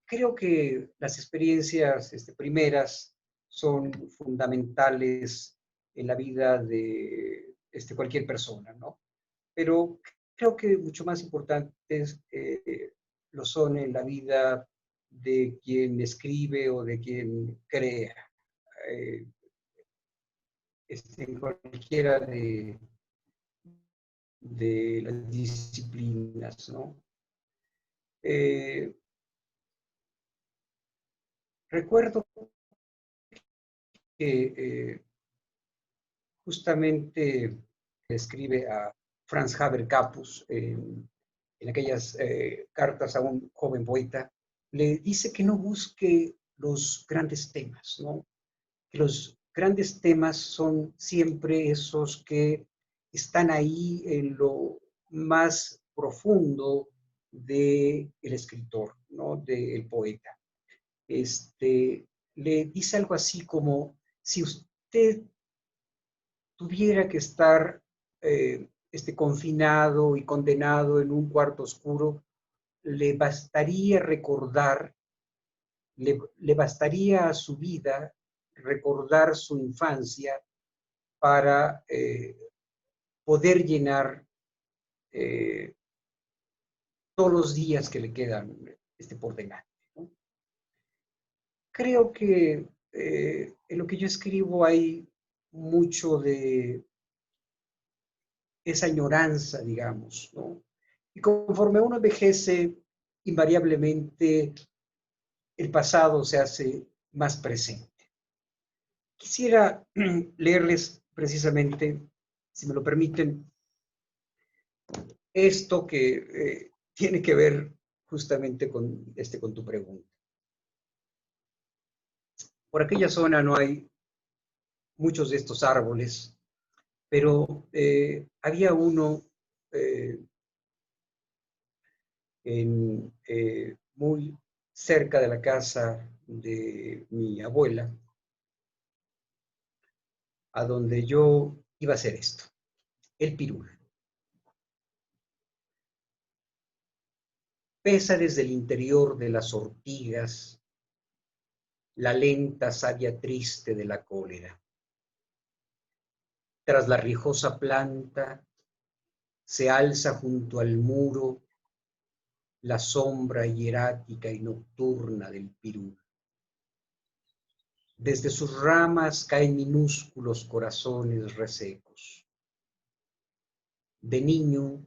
Creo que las experiencias primeras son fundamentales en la vida de cualquier persona, ¿no? Pero creo que mucho más importantes lo son en la vida de quien escribe o de quien crea, eh, en cualquiera de las disciplinas, ¿no? Recuerdo que justamente escribe a Franz Haber Capus en aquellas cartas a un joven poeta, le dice que no busque los grandes temas, ¿no? Que los grandes temas son siempre esos que están ahí en lo más profundo del escritor, ¿no? Del poeta. Le dice algo así como, si usted tuviera que estar confinado y condenado en un cuarto oscuro, le bastaría recordar, le bastaría a su vida recordar su infancia para poder llenar todos los días que le quedan por delante, ¿no? Creo que en lo que yo escribo hay mucho de esa añoranza, digamos, ¿no? Y conforme uno envejece, invariablemente el pasado se hace más presente. Quisiera leerles precisamente, si me lo permiten, esto que tiene que ver justamente con tu pregunta. Por aquella zona no hay muchos de estos árboles, pero había uno muy cerca de la casa de mi abuela, a donde yo iba a hacer esto, el pirul. Pesa desde el interior de las ortigas la lenta savia triste de la cólera. Tras la rijosa planta se alza junto al muro la sombra hierática y nocturna del pirul. Desde sus ramas caen minúsculos corazones resecos. De niño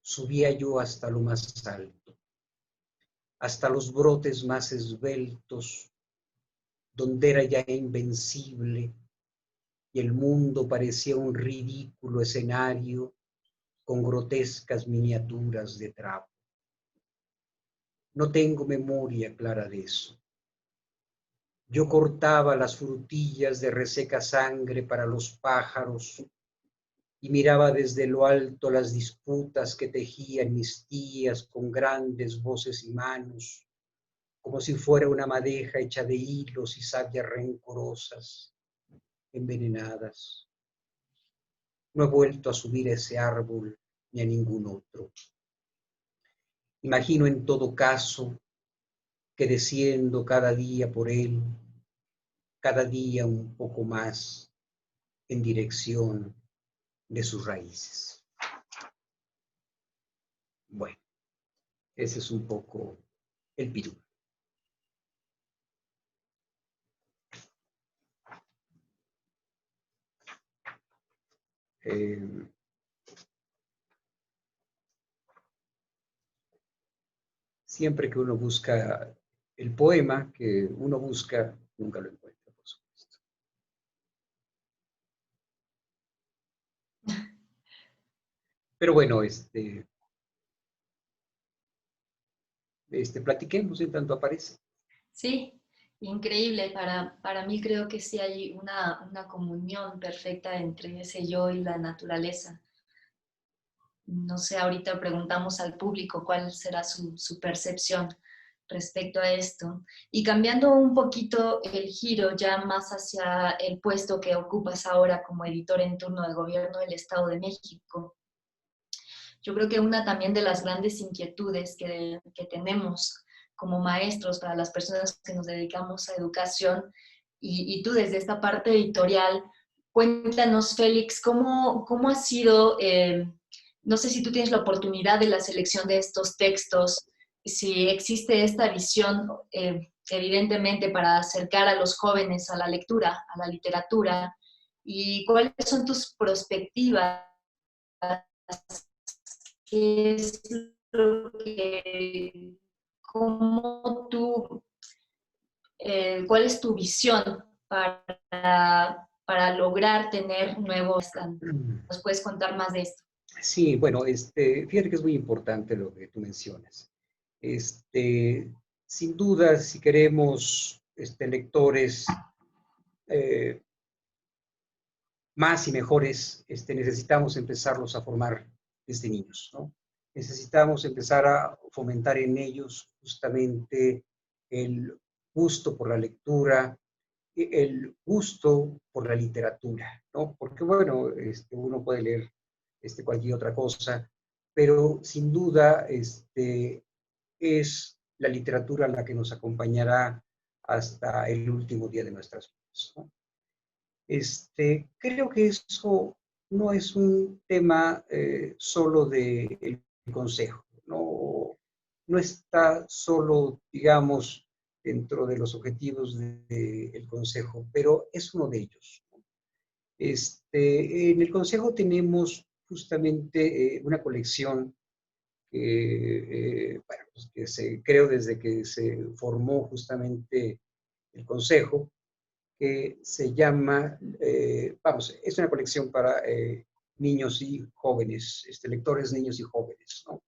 subía yo hasta lo más alto, hasta los brotes más esbeltos, donde era ya invencible y el mundo parecía un ridículo escenario con grotescas miniaturas de trapo. No tengo memoria clara de eso. Yo cortaba las frutillas de reseca sangre para los pájaros y miraba desde lo alto las disputas que tejían mis tías con grandes voces y manos, como si fuera una madeja hecha de hilos y sabias rencorosas, envenenadas. No he vuelto a subir a ese árbol ni a ningún otro. Imagino en todo caso que desciendo cada día por él, cada día un poco más en dirección de sus raíces. Bueno, ese es un poco el pirul. Siempre que uno busca el poema que uno busca, nunca lo encuentra, por supuesto. Pero bueno, platiquemos en tanto aparece. Sí, increíble. Para mí creo que sí hay una comunión perfecta entre ese yo y la naturaleza. No sé, ahorita preguntamos al público cuál será su percepción respecto a esto. Y cambiando un poquito el giro ya más hacia el puesto que ocupas ahora como editor en turno del Gobierno del Estado de México, yo creo que una también de las grandes inquietudes que tenemos como maestros para las personas que nos dedicamos a educación, y tú desde esta parte editorial, cuéntanos, Félix, ¿cómo ha sido no sé si tú tienes la oportunidad de la selección de estos textos, si existe esta visión, evidentemente, para acercar a los jóvenes a la lectura, a la literatura, y cuáles son tus perspectivas, qué es lo que, cómo tú, cuál es tu visión para lograr tener nuevos, ¿nos puedes contar más de esto? Sí, bueno, fíjate que es muy importante lo que tú mencionas. Sin duda, si queremos lectores eh, más y mejores, necesitamos empezarlos a formar desde niños, ¿no? Necesitamos empezar a fomentar en ellos justamente el gusto por la lectura, el gusto por la literatura, ¿no? Porque, bueno, uno puede leer cualquier otra cosa, pero sin duda es la literatura la que nos acompañará hasta el último día de nuestras vidas, ¿no? Creo que eso no es un tema solo del consejo, no, no está solo, digamos, dentro de los objetivos del consejo, pero es uno de ellos. En el consejo tenemos justamente una colección que, bueno, pues que creo desde que se formó justamente el consejo, que se llama, vamos, es una colección para niños y jóvenes, lectores, niños y jóvenes, ¿no?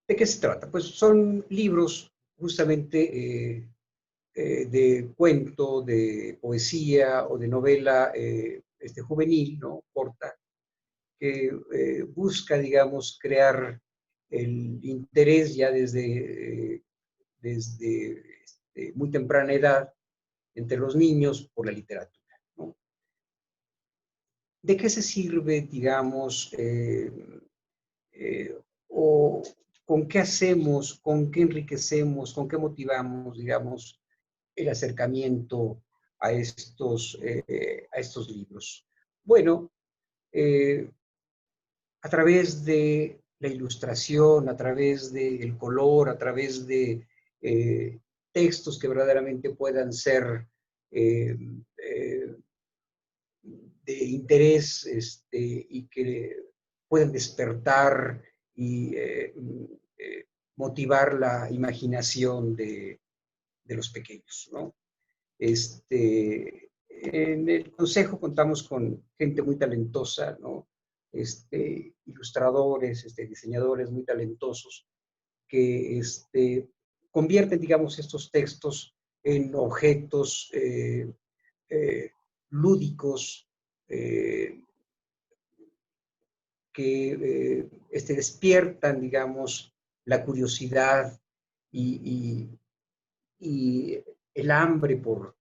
¿De qué se trata? Pues son libros justamente de cuento, de poesía o de novela juvenil, ¿no? Corta, que busca, digamos, crear el interés ya desde muy temprana edad entre los niños por la literatura, ¿no? ¿De qué se sirve, digamos, o con qué hacemos, con qué enriquecemos, con qué motivamos, digamos, el acercamiento a estos libros? Bueno, a través de la ilustración, a través del color, a través de textos que verdaderamente puedan ser eh, eh, de interés y que puedan despertar y motivar la imaginación de los pequeños, ¿no? En el consejo contamos con gente muy talentosa, ¿no? Ilustradores, diseñadores muy talentosos que convierten, digamos, estos textos en objetos lúdicos eh, que despiertan, digamos, la curiosidad y, y el hambre por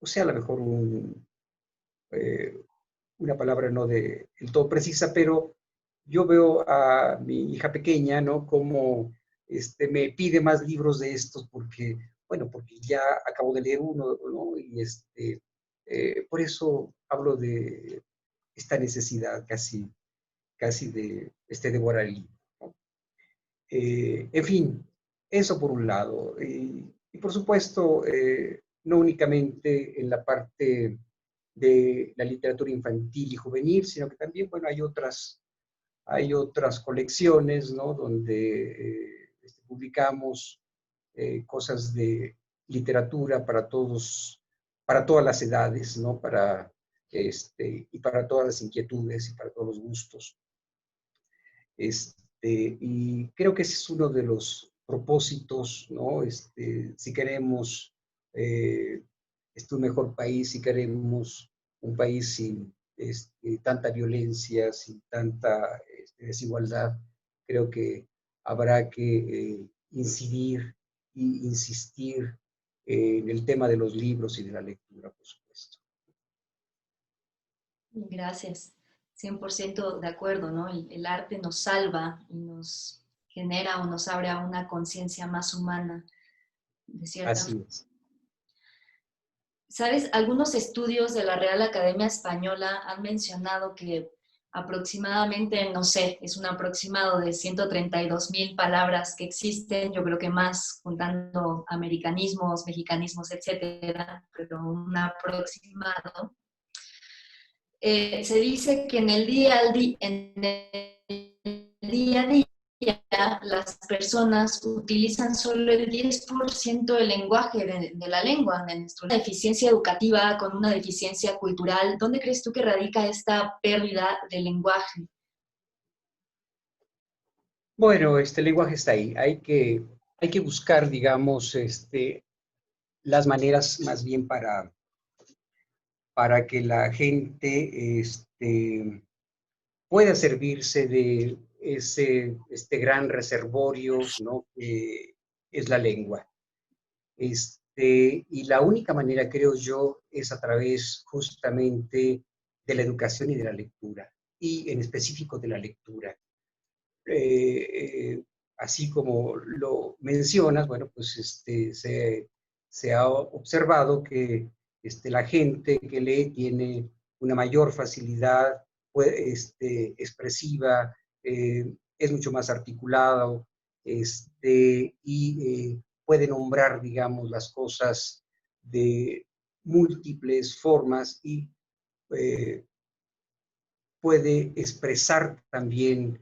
o sea, a lo mejor una palabra no del todo precisa, pero yo veo a mi hija pequeña, ¿no? Como me pide más libros de estos porque, bueno, porque ya acabo de leer uno, ¿no? Y por eso hablo de esta necesidad casi de devorar el libro, ¿no? En fin, eso por un lado. Y por supuesto, no únicamente en la parte de la literatura infantil y juvenil, sino que también, bueno, hay otras colecciones, ¿no? Donde publicamos cosas de literatura para todas las edades, ¿no? Y para todas las inquietudes y para todos los gustos. Y creo que ese es uno de los propósitos, ¿no? Si queremos un mejor país, si queremos un país sin tanta violencia, sin tanta desigualdad, creo que habrá que incidir e insistir en el tema de los libros y de la lectura, por supuesto. Gracias. 100% de acuerdo, ¿no? El arte nos salva y nos genera o nos abre a una conciencia más humana, de cierta Así forma. es. ¿Sabes? Algunos estudios de la Real Academia Española han mencionado que aproximadamente, no sé, es un aproximado de 132,000 palabras que existen, yo creo que más, juntando americanismos, mexicanismos, etcétera, pero un aproximado. Se dice que en el día a día las personas utilizan solo el 10% del lenguaje de la lengua. De nuestra deficiencia educativa con una deficiencia cultural, ¿dónde crees tú que radica esta pérdida del lenguaje? Bueno, este lenguaje está ahí. Hay que buscar, digamos, las maneras más bien para que la gente pueda servirse de este gran reservorio, ¿no? Que es la lengua. Y la única manera, creo yo, es a través justamente de la educación y de la lectura, y en específico de la lectura. Así como lo mencionas, bueno, pues se ha observado que la gente que lee tiene una mayor facilidad expresiva, es mucho más articulado, y puede nombrar, digamos, las cosas de múltiples formas, y eh, puede expresar también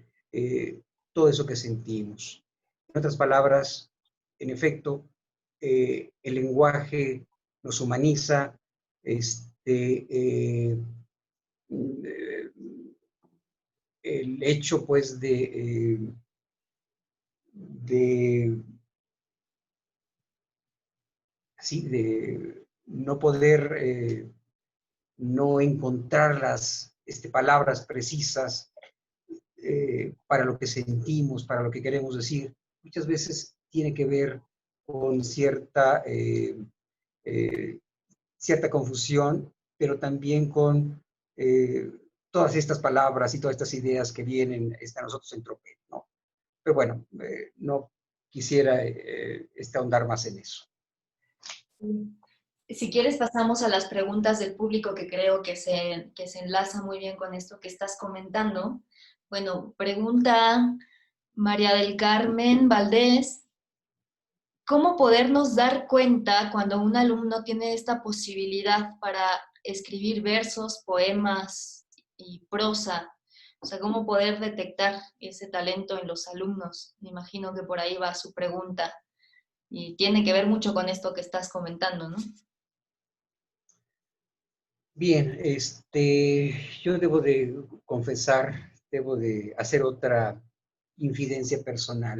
todo eso que sentimos. En otras palabras, en efecto, el lenguaje nos humaniza, eh, el hecho pues de, sí, de no poder, no encontrar las palabras precisas para lo que sentimos, para lo que queremos decir, muchas veces tiene que ver con eh, cierta confusión, pero también con todas estas palabras y todas estas ideas que vienen a nosotros en tropel, ¿no? Pero bueno, no quisiera ahondar más en eso. Si quieres, pasamos a las preguntas del público que creo que se enlaza muy bien con esto que estás comentando. Bueno, pregunta María del Carmen Valdés, ¿cómo podernos dar cuenta cuando un alumno tiene esta posibilidad para escribir versos, poemas y prosa? O sea, ¿cómo poder detectar ese talento en los alumnos? Me imagino que por ahí va su pregunta y tiene que ver mucho con esto que estás comentando, ¿no? Bien, yo debo de confesar, debo de hacer otra infidencia personal.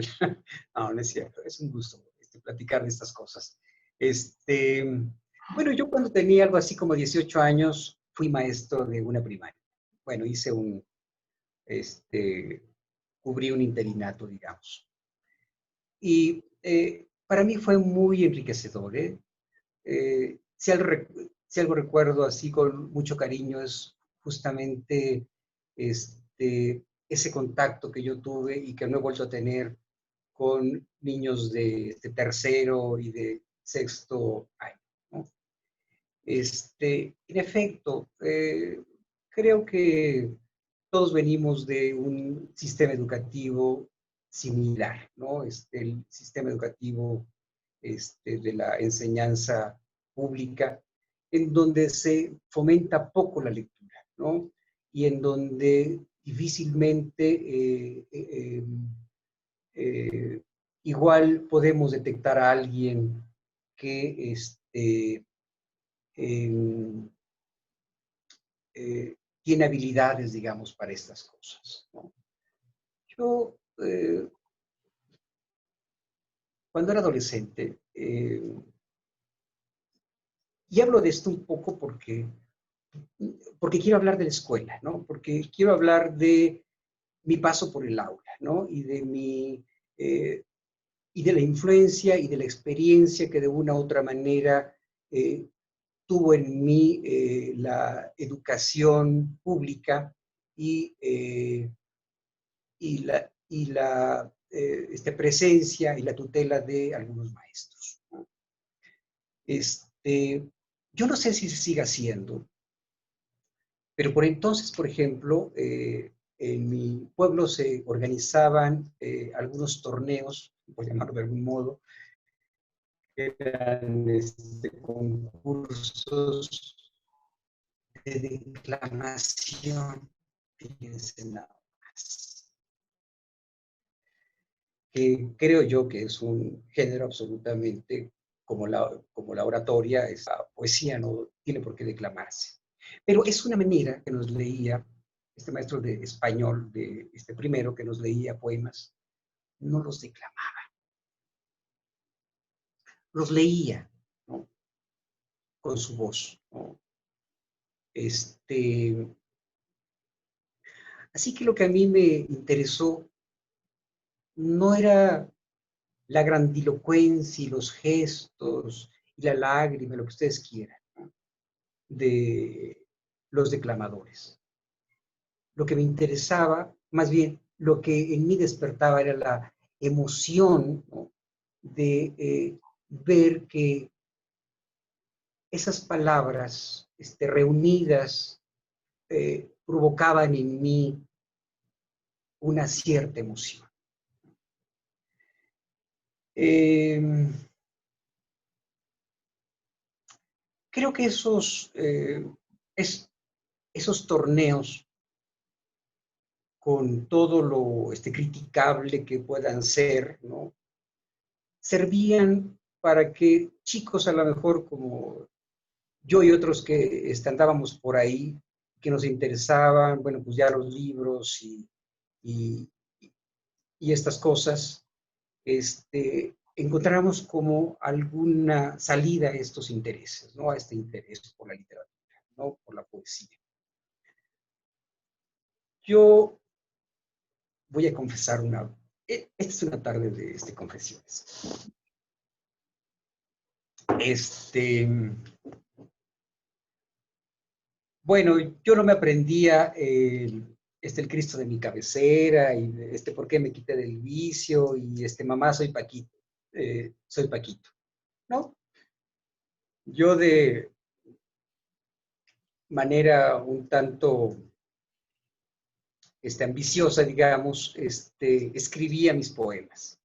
No, no es cierto, es un gusto platicar de estas cosas. Este, bueno, yo cuando tenía algo así como 18 años, fui maestro de una primaria. Bueno, este, cubrí un interinato, digamos. Y para mí fue muy enriquecedor, ¿eh? Si algo recuerdo así con mucho cariño es justamente ese contacto que yo tuve y que no he vuelto a tener con niños de tercero y de sexto año, ¿no? En efecto, creo que todos venimos de un sistema educativo similar, ¿no? El sistema educativo de la enseñanza pública, en donde se fomenta poco la lectura, ¿no? Y en donde difícilmente eh, igual podemos detectar a alguien que eh, tiene habilidades, digamos, para estas cosas, ¿no? Yo, cuando era adolescente, y hablo de esto un poco porque quiero hablar de la escuela, ¿no? Porque quiero hablar de mi paso por el aula, ¿no? Eh, y de la influencia y de la experiencia que de una u otra manera eh, tuvo en mí la educación pública y, presencia y la tutela de algunos maestros, ¿no? Este, Yo no sé si se sigue haciendo, pero por entonces, por ejemplo, en mi pueblo se organizaban algunos torneos, por llamarlo de algún modo, que eran concursos de declamación, fíjense nada más, que creo yo que es un género absolutamente como la oratoria, esa poesía no tiene por qué declamarse. Pero es una manera que nos leía este maestro de español, de este primero que nos leía poemas, no los declamaba, los leía, ¿no? Con su voz, ¿no? Así que lo que a mí me interesó no era la grandilocuencia y los gestos y la lágrima, lo que ustedes quieran, ¿no? De los declamadores. Lo que me interesaba, más bien, lo que en mí despertaba era la emoción, ¿no? De ver que esas palabras reunidas provocaban en mí una cierta emoción. Eh, Creo que esos torneos, con todo lo criticable que puedan ser, ¿no? Servían para que chicos a lo mejor como yo y otros que andábamos por ahí, que nos interesaban, bueno, pues ya los libros y, y estas cosas, encontráramos como alguna salida a estos intereses, ¿no? A este interés por la literatura, ¿no? Por la poesía. Yo voy a confesar esta es una tarde de confesiones. Bueno, yo no me aprendía el Cristo de mi cabecera y por qué me quité del vicio y mamá soy Paquito, ¿no? Yo de manera un tanto ambiciosa, digamos, escribía mis poemas.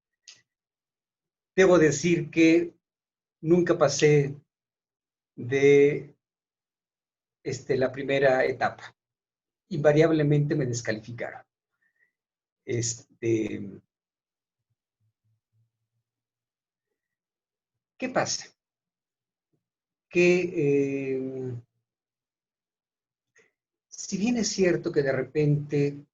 Debo decir que nunca pasé de la primera etapa. Invariablemente me descalificaron. ¿Qué pasa? Que si bien es cierto que de repente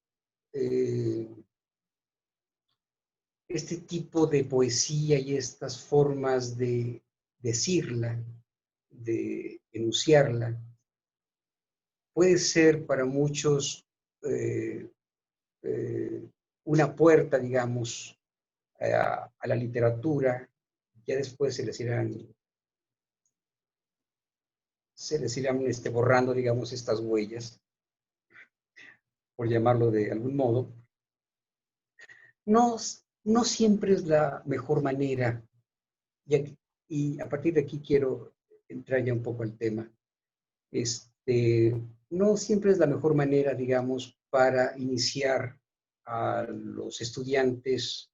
este tipo de poesía y estas formas de decirla, de enunciarla, puede ser para muchos eh, una puerta, digamos, a la literatura. Ya después se les irán borrando, digamos, estas huellas, por llamarlo de algún modo. No, no siempre es la mejor manera, y a partir de aquí quiero entrar ya un poco al tema. No siempre es la mejor manera, digamos, para iniciar a los estudiantes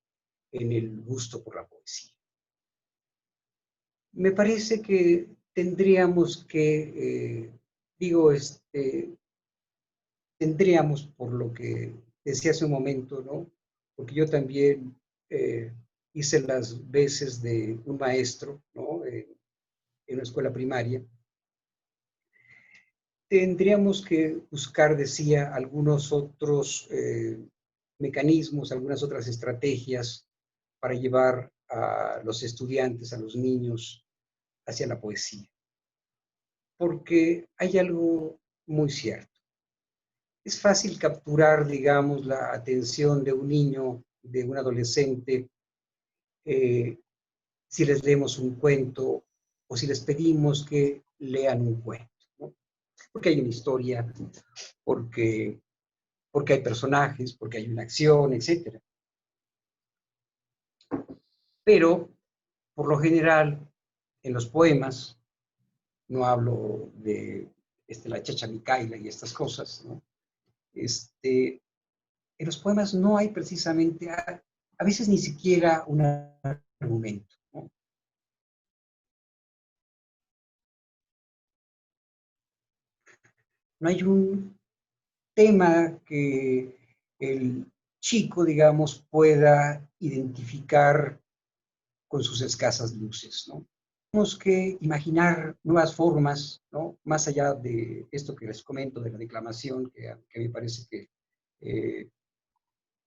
en el gusto por la poesía. Me parece que tendríamos que, tendríamos, por lo que decía hace un momento, ¿no? Porque yo también hice las veces de un maestro, ¿no? En una escuela primaria. Tendríamos que buscar, decía, algunos otros mecanismos, algunas otras estrategias para llevar a los estudiantes, a los niños, hacia la poesía. Porque hay algo muy cierto. Es fácil capturar, digamos, la atención de un niño, de un adolescente, si les leemos un cuento o si les pedimos que lean un cuento, ¿no? Porque hay una historia, porque hay personajes, porque hay una acción, etc. Pero, por lo general, en los poemas, no hablo de la Chacha Micaela y estas cosas, ¿no? En los poemas no hay precisamente, a veces ni siquiera un argumento, ¿no? No hay un tema que el chico, digamos, pueda identificar con sus escasas luces, ¿no? Tenemos que imaginar nuevas formas, ¿no? Más allá de esto que les comento de la declamación, que me parece que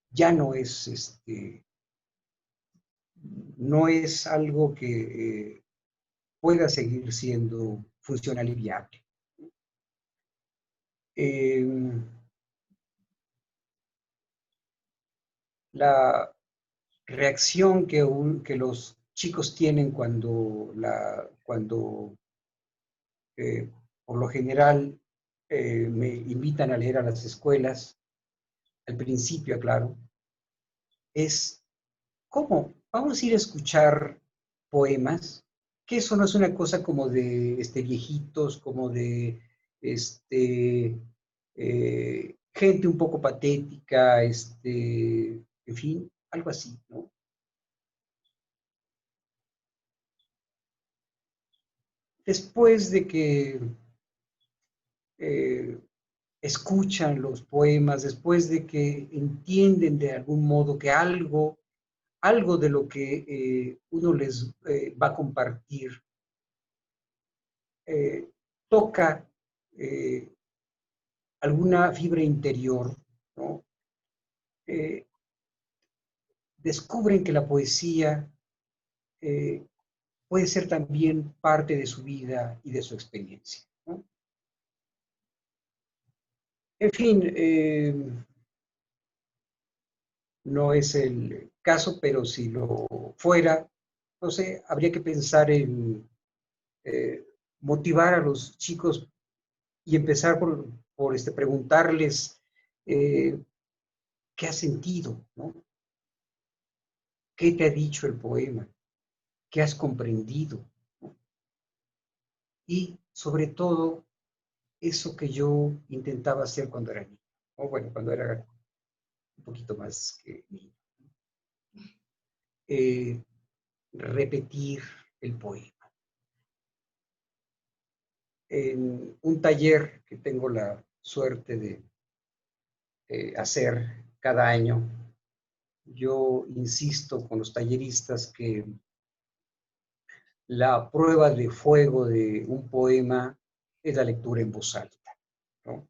ya no es, no es algo que pueda seguir siendo funcional y viable. La reacción que los chicos tienen cuando por lo general me invitan a leer a las escuelas, al principio, claro, es ¿cómo? Vamos a ir a escuchar poemas, que eso no es una cosa como de viejitos, como de gente un poco patética, en fin, algo así, ¿no? Después de que eh, escuchan los poemas, después de que entienden de algún modo que algo de lo que uno les va a compartir eh, toca eh, alguna fibra interior, ¿no? Eh, descubren que la poesía eh, puede ser también parte de su vida y de su experiencia, ¿no? En fin, no es el caso, pero si lo fuera, no sé, habría que pensar en eh, motivar a los chicos y empezar por preguntarles eh, qué has sentido, ¿no? ¿Qué te ha dicho el poema? ¿Qué has comprendido? ¿No? Y sobre todo, eso que yo intentaba hacer cuando era niño, o bueno, cuando era un poquito más que niño. Eh, repetir el poema. En un taller que tengo la suerte de hacer cada año, yo insisto con los talleristas que la prueba de fuego de un poema es la lectura en voz alta, ¿no?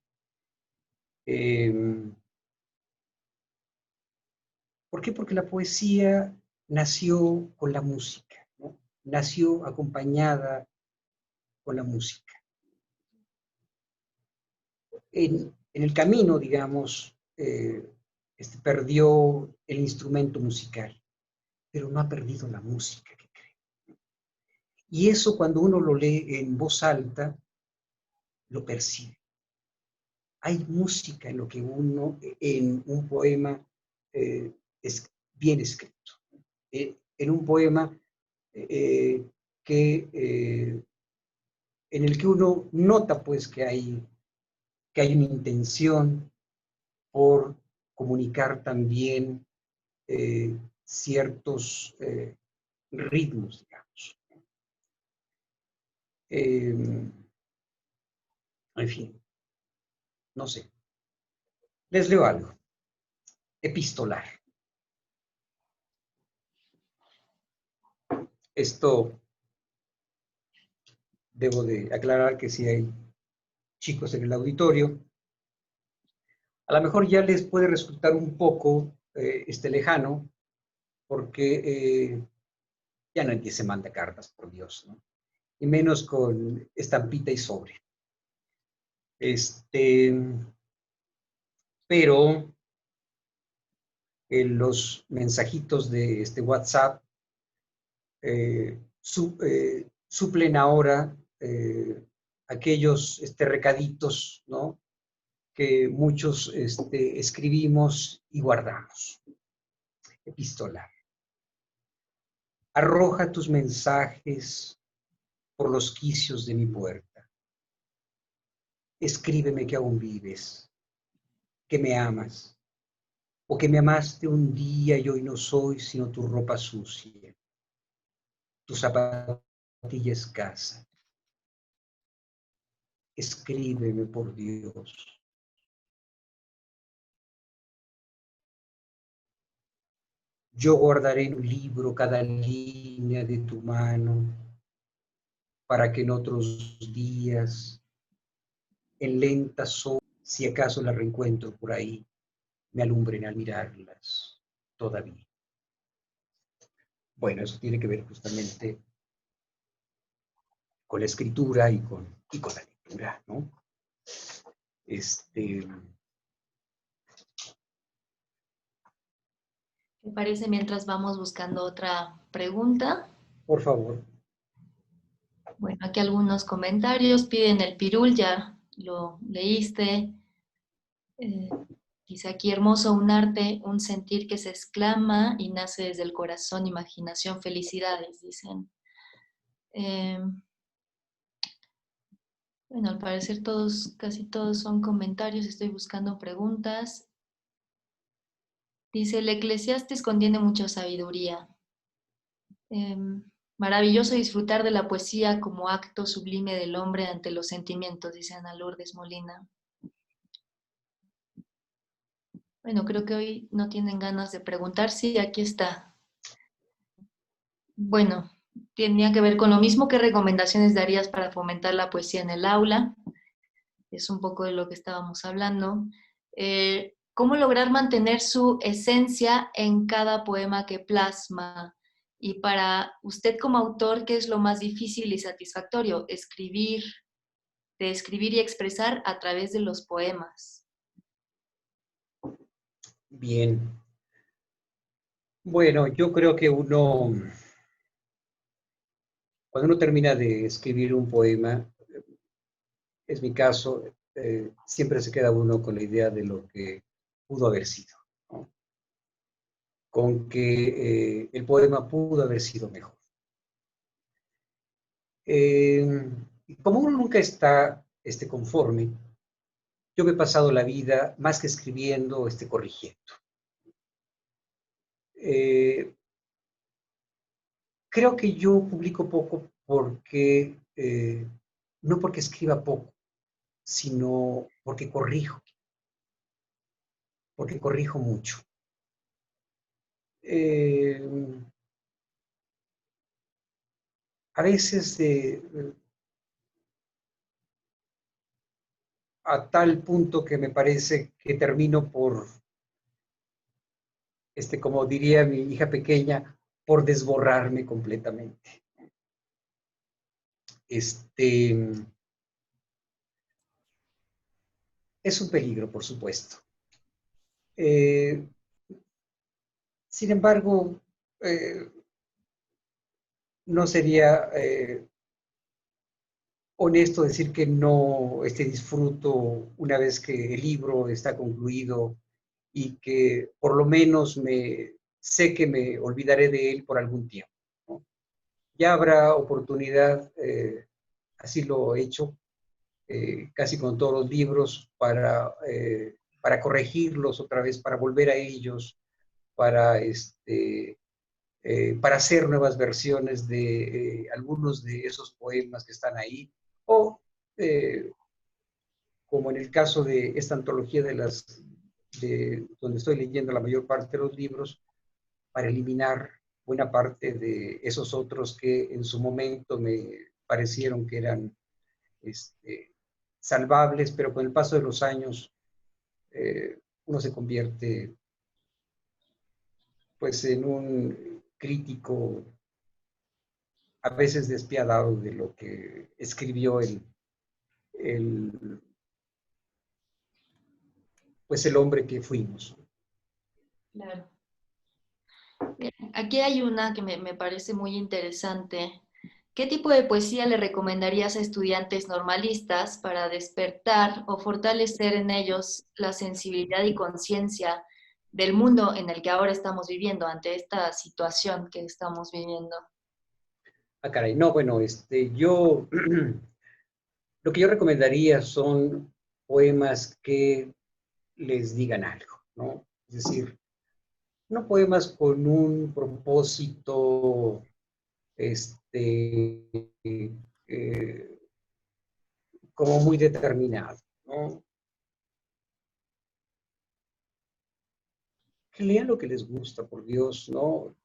¿Por qué? Porque la poesía nació con la música, ¿no? Nació acompañada con la música. En el camino, digamos, perdió el instrumento musical, pero no ha perdido la música que cree. Y eso cuando uno lo lee en voz alta, lo percibe. Hay música en lo que en un poema, es bien escrito. En un poema que, en el que uno nota pues que hay una intención por comunicar también ciertos ritmos, digamos. En fin, no sé. Les leo algo. Epistolar. Esto debo de aclarar que si hay chicos en el auditorio, a lo mejor ya les puede resultar un poco lejano, porque ya nadie se manda cartas, por Dios, ¿no? Y menos con estampita y sobre. Pero los mensajitos de WhatsApp suplen ahora aquellos recaditos, ¿no? Que muchos escribimos y guardamos. Epistolar. Arroja tus mensajes por los quicios de mi puerta. Escríbeme que aún vives, que me amas, o que me amaste un día y hoy no soy sino tu ropa sucia, tu zapatilla escasa. Escríbeme, por Dios. Yo guardaré en un libro cada línea de tu mano, para que en otros días, en lenta sombra, si acaso la reencuentro por ahí, me alumbren al mirarlas todavía. Bueno, eso tiene que ver justamente con la escritura y con la lectura, ¿no? ¿Te parece mientras vamos buscando otra pregunta? Por favor. Bueno, aquí algunos comentarios. Piden el pirul, ya lo leíste. Dice aquí, hermoso, un arte, un sentir que se exclama y nace desde el corazón, imaginación, felicidades, dicen. Bueno, al parecer todos, casi todos son comentarios, estoy buscando preguntas. Dice, el Eclesiastés contiene mucha sabiduría. Maravilloso disfrutar de la poesía como acto sublime del hombre ante los sentimientos, dice Ana Lourdes Molina. Bueno, creo que hoy no tienen ganas de preguntar. Sí, aquí está. Bueno, tenía que ver con lo mismo. ¿Qué recomendaciones darías para fomentar la poesía en el aula? Es un poco de lo que estábamos hablando. ¿Cómo lograr mantener su esencia en cada poema que plasma? Y para usted como autor, ¿qué es lo más difícil y satisfactorio? De escribir y expresar a través de los poemas. Bien. Bueno, yo creo que cuando uno termina de escribir un poema, es mi caso, siempre se queda uno con la idea de lo que pudo haber sido, ¿no? Con que el poema pudo haber sido mejor. Como uno nunca está conforme, yo me he pasado la vida, más que escribiendo, corrigiendo. Creo que yo publico poco porque, no porque escriba poco, sino porque corrijo mucho. A veces a tal punto que me parece que termino por, como diría mi hija pequeña, por desborrarme completamente. Es un peligro, por supuesto. Sin embargo, no sería honesto decir que no disfruto una vez que el libro está concluido y que por lo menos sé que me olvidaré de él por algún tiempo, ¿no? Ya habrá oportunidad, así lo he hecho, casi con todos los libros, para corregirlos otra vez, para volver a ellos, para hacer nuevas versiones de algunos de esos poemas que están ahí, o como en el caso de esta antología donde estoy leyendo la mayor parte de los libros, para eliminar buena parte de esos otros que en su momento me parecieron que eran salvables, pero con el paso de los años uno se convierte pues en un crítico a veces despiadado de lo que escribió pues el hombre que fuimos. Claro. Bien, aquí hay una que me parece muy interesante. ¿Qué tipo de poesía le recomendarías a estudiantes normalistas para despertar o fortalecer en ellos la sensibilidad y conciencia del mundo en el que ahora estamos viviendo, ante esta situación que estamos viviendo? Ah, caray, no, bueno, yo, lo que yo recomendaría son poemas que les digan algo, ¿no? Es decir, no poemas con un propósito, este, eh, como muy determinado, ¿no? Que lean lo que les gusta, por Dios, ¿no?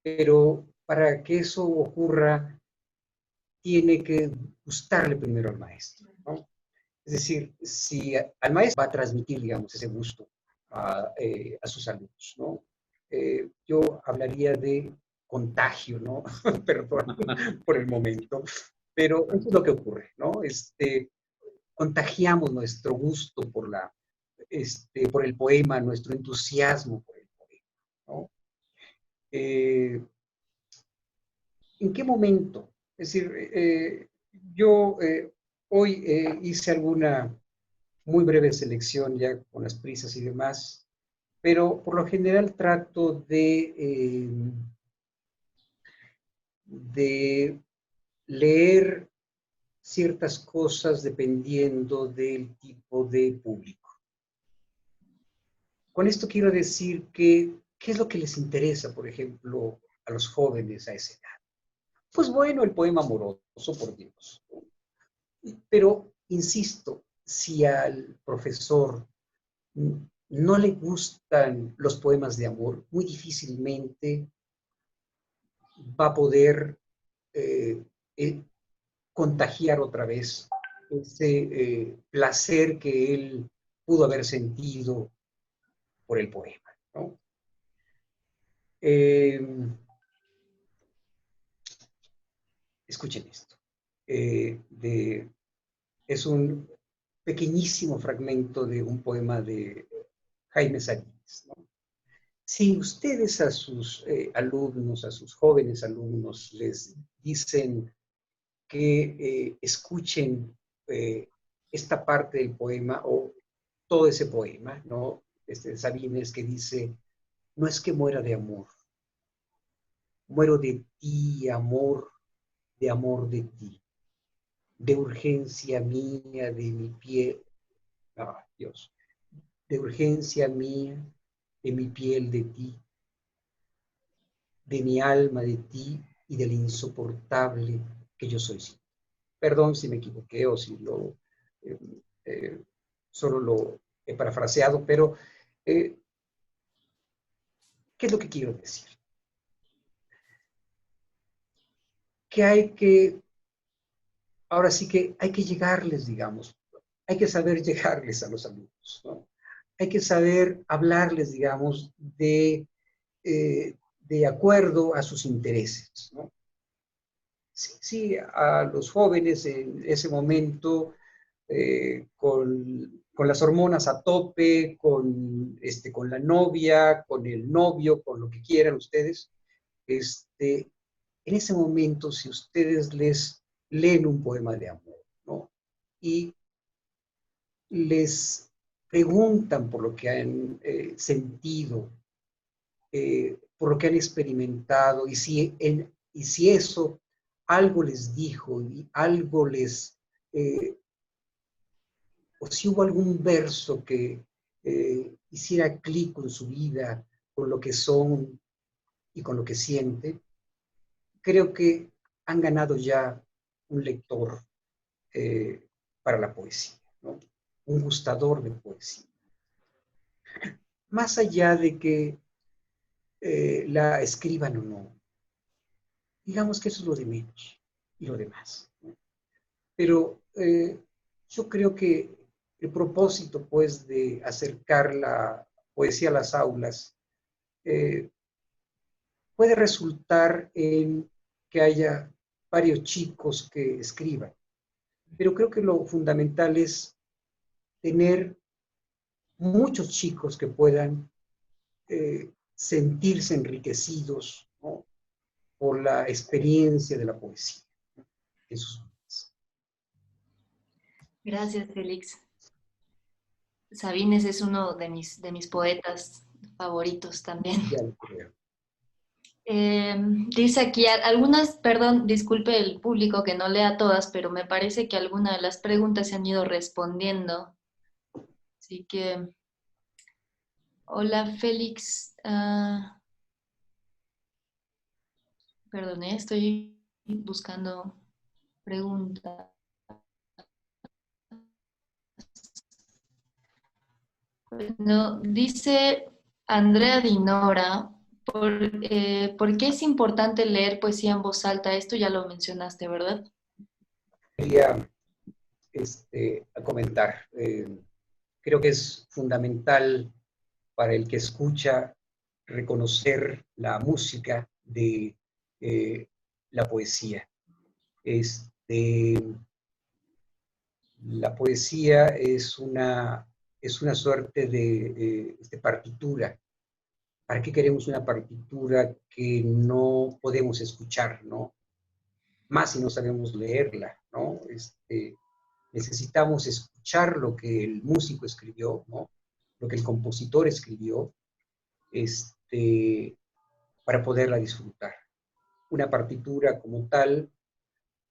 Pero para que eso ocurra, tiene que gustarle primero al maestro, ¿no? Es decir, si al maestro va a transmitir, digamos, ese gusto a sus alumnos, ¿no? Yo hablaría de contagio, ¿no? Perdón por el momento, pero eso es lo que ocurre, ¿no? Contagiamos nuestro gusto por el poema, nuestro entusiasmo por el poema, ¿no? Eh, ¿En qué momento? Es decir, yo hoy hice alguna muy breve selección ya con las prisas y demás, pero por lo general trato de leer ciertas cosas dependiendo del tipo de público. Con esto quiero decir que, ¿qué es lo que les interesa, por ejemplo, a los jóvenes a esa edad? Pues bueno, el poema amoroso, por Dios. Pero, insisto, si al profesor no le gustan los poemas de amor, muy difícilmente va a poder eh, eh, contagiar otra vez ese placer que él pudo haber sentido por el poema, ¿no? Eh, Escuchen esto. Es un pequeñísimo fragmento de un poema de Jaime Sabines, ¿no? Si ustedes a sus alumnos, a sus jóvenes alumnos, les dicen que escuchen eh, esta parte del poema o todo ese poema, ¿no? Sabines que dice, no es que muera de amor, muero de ti, amor de ti, de urgencia mía, de mi piel, oh, Dios, de urgencia mía, de mi piel de ti, de mi alma de ti y del insoportable que yo soy. Perdón si me equivoqué o si eh, eh, solo lo he parafraseado, pero ¿qué es lo que quiero decir? Que ahora sí que hay que llegarles, digamos, hay que saber llegarles a los alumnos, ¿no? Hay que saber hablarles, digamos, de acuerdo a sus intereses, ¿no? Sí, sí, a los jóvenes en ese momento, con las hormonas a tope, con la novia, con el novio, con lo que quieran ustedes, en ese momento, si ustedes les leen un poema de amor, ¿no? Y les preguntan por lo que han sentido, por lo que han experimentado, y si eso algo les dijo y algo eh, o si hubo algún verso que hiciera clic con su vida, con lo que son y con lo que siente, creo que han ganado ya un lector eh, para la poesía, ¿no? Un gustador de poesía. Más allá de que la escriban o no, digamos que eso es lo de menos y lo demás, ¿no? Pero yo creo que el propósito, pues, de acercar la poesía a las aulas eh, puede resultar en que haya varios chicos que escriban, pero creo que lo fundamental es tener muchos chicos que puedan sentirse enriquecidos, ¿no? Por la experiencia de la poesía, ¿no? En sus vidas. Gracias, Félix. Sabines es uno de mis poetas favoritos también. Ya lo creo. Dice aquí algunas, perdón, disculpe el público que no lea todas, pero me parece que algunas de las preguntas se han ido respondiendo. Así que, hola Félix, perdón, estoy buscando preguntas. Bueno, dice Andrea Dinora, ¿por qué es importante leer poesía en voz alta? Esto ya lo mencionaste, ¿verdad? Quería a comentar. Creo que es fundamental para el que escucha reconocer la música de la poesía. Este, la poesía es una suerte de partitura. ¿Para qué queremos una partitura que no podemos escuchar, no? Más si no sabemos leerla, ¿no? Necesitamos escuchar lo que el músico escribió, ¿no? Lo que el compositor escribió, para poderla disfrutar. Una partitura como tal,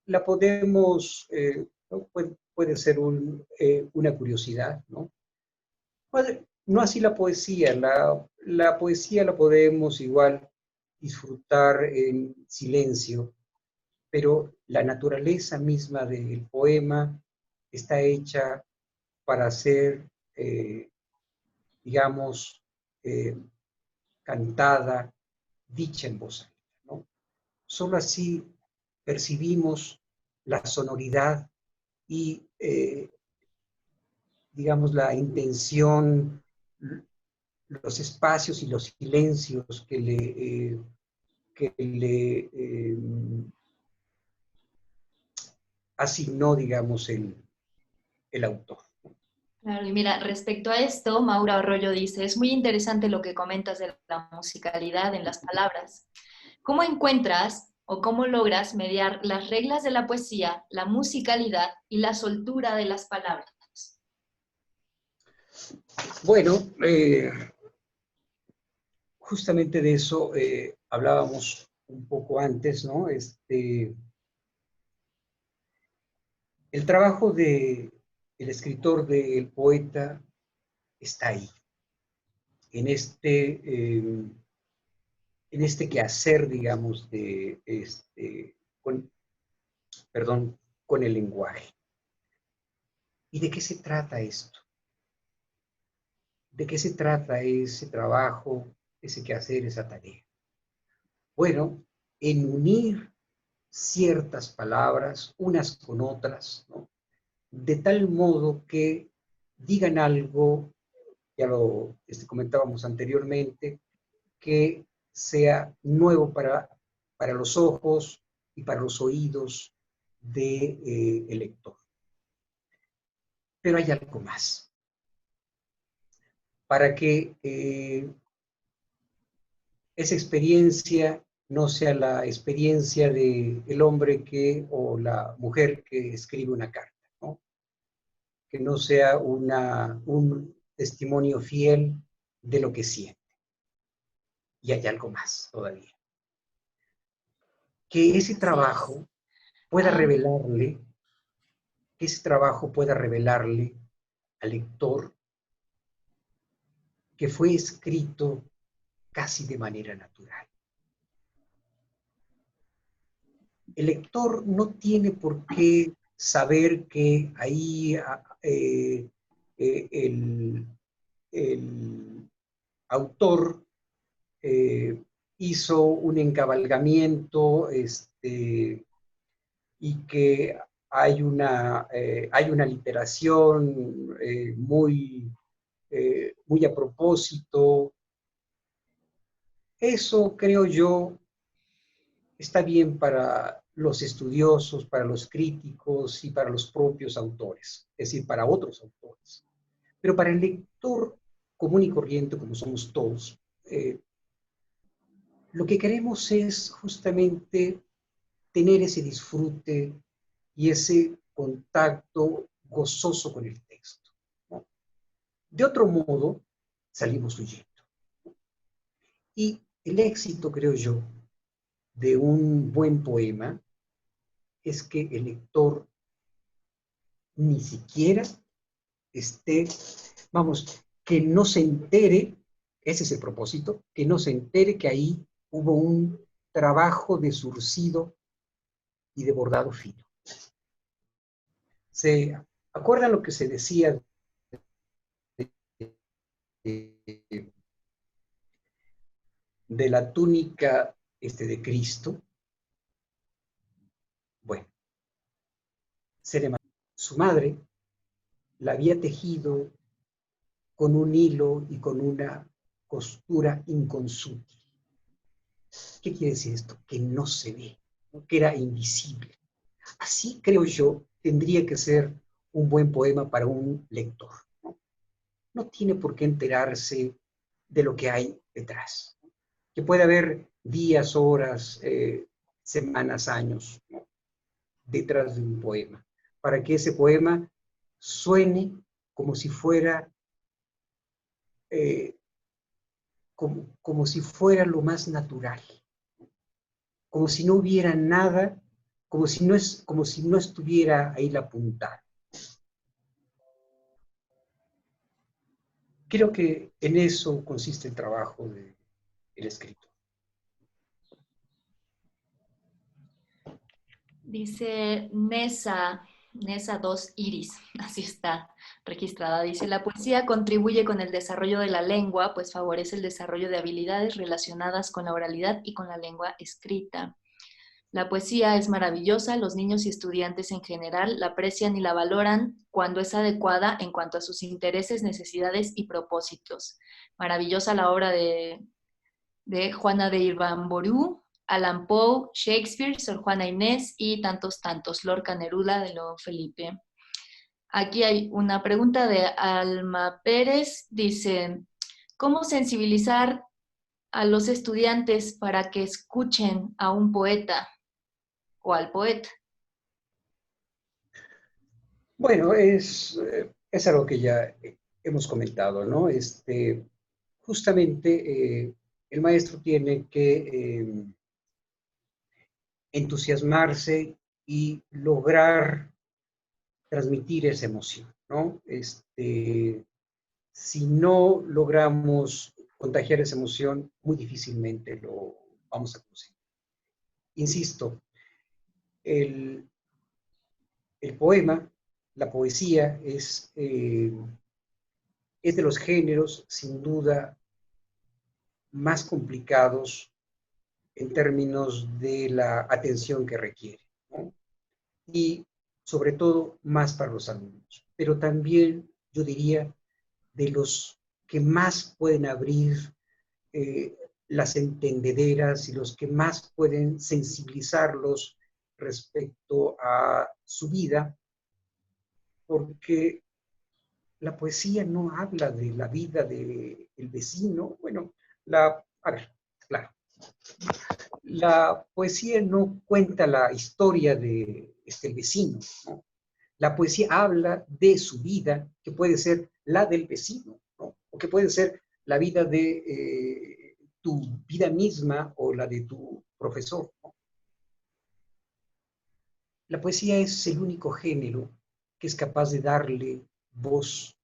la podemos, ¿no? Puede ser una curiosidad, ¿no? No así la poesía, la poesía la podemos igual disfrutar en silencio, pero la naturaleza misma del poema está hecha para ser, digamos, eh, cantada, dicha en voz alta, ¿no? Solo así percibimos la sonoridad y, digamos, la intención, los espacios y los silencios que le asignó, digamos, el autor. Claro, y mira, respecto a esto, Maura Arroyo dice, es muy interesante lo que comentas de la musicalidad en las palabras. ¿Cómo encuentras o cómo logras mediar las reglas de la poesía, la musicalidad y la soltura de las palabras? Bueno, justamente de eso hablábamos un poco antes, ¿no? El trabajo del escritor, del poeta, está ahí, en este quehacer, digamos, con, perdón, con el lenguaje. ¿Y de qué se trata esto? ¿De qué se trata ese trabajo, ese quehacer, esa tarea? Bueno, en unir ciertas palabras unas con otras, ¿no? De tal modo que digan algo, ya lo comentábamos anteriormente, que sea nuevo para los ojos y para los oídos del lector. Pero hay algo más. Para que esa experiencia no sea la experiencia del hombre o la mujer que escribe una carta, ¿no? Que no sea un testimonio fiel de lo que siente. Y hay algo más todavía. Que ese Así es. trabajo pueda revelarle, que ese trabajo pueda revelarle al lector que fue escrito casi de manera natural. El lector no tiene por qué saber que ahí el, el, autor hizo un encabalgamiento y que hay una literación muy a propósito. Eso, creo yo, está bien para los estudiosos, para los críticos y para los propios autores, es decir, para otros autores. Pero para el lector común y corriente, como somos todos, lo que queremos es justamente tener ese disfrute y ese contacto gozoso con el texto, ¿no? De otro modo, salimos huyendo. Y el éxito, creo yo, de un buen poema es que el lector ni siquiera esté, vamos, que no se entere, ese es el propósito, que no se entere que ahí hubo un trabajo de zurcido y de bordado fino. ¿Se acuerdan lo que se decía de la túnica de Cristo? Bueno, su madre la había tejido con un hilo y con una costura inconsútil. ¿Qué quiere decir esto? Que no se ve, ¿no? Que era invisible. Así, creo yo, tendría que ser un buen poema para un lector. No tiene por qué enterarse de lo que hay detrás. Que puede haber días, horas, semanas, años, ¿no?, detrás de un poema, para que ese poema suene como si fuera, como si fuera lo más natural, como si no hubiera nada, como si no estuviera ahí la puntada. Creo que en eso consiste el trabajo del escritor. Dice Nesa 2 Iris, así está registrada. Dice, la poesía contribuye con el desarrollo de la lengua, pues favorece el desarrollo de habilidades relacionadas con la oralidad y con la lengua escrita. La poesía es maravillosa, los niños y estudiantes en general la aprecian y la valoran cuando es adecuada en cuanto a sus intereses, necesidades y propósitos. Maravillosa la obra de Juana de Ibamború, Allan Poe, Shakespeare, Sor Juana Inés y tantos, Lorca Neruda de León Felipe. Aquí hay una pregunta de Alma Pérez, dice, ¿cómo sensibilizar a los estudiantes para que escuchen a un poeta o al poeta? Bueno, es algo que ya hemos comentado, ¿no? Justamente el maestro tiene que entusiasmarse y lograr transmitir esa emoción, ¿no? Si no logramos contagiar esa emoción, muy difícilmente lo vamos a conseguir. Insisto, el, el poema, la poesía es de los géneros, sin duda, más complicados en términos de la atención que requiere, ¿no? Y sobre todo más para los alumnos, pero también yo diría de los que más pueden abrir las entendederas y los que más pueden sensibilizarlos respecto a su vida, porque la poesía no habla de la vida del vecino. Bueno, a ver, claro, la poesía no cuenta la historia de el vecino, ¿no? La poesía habla de su vida, que puede ser la del vecino, ¿no? O que puede ser la vida de tu vida misma o la de tu profesor, ¿no? La poesía es el único género que es capaz de darle voz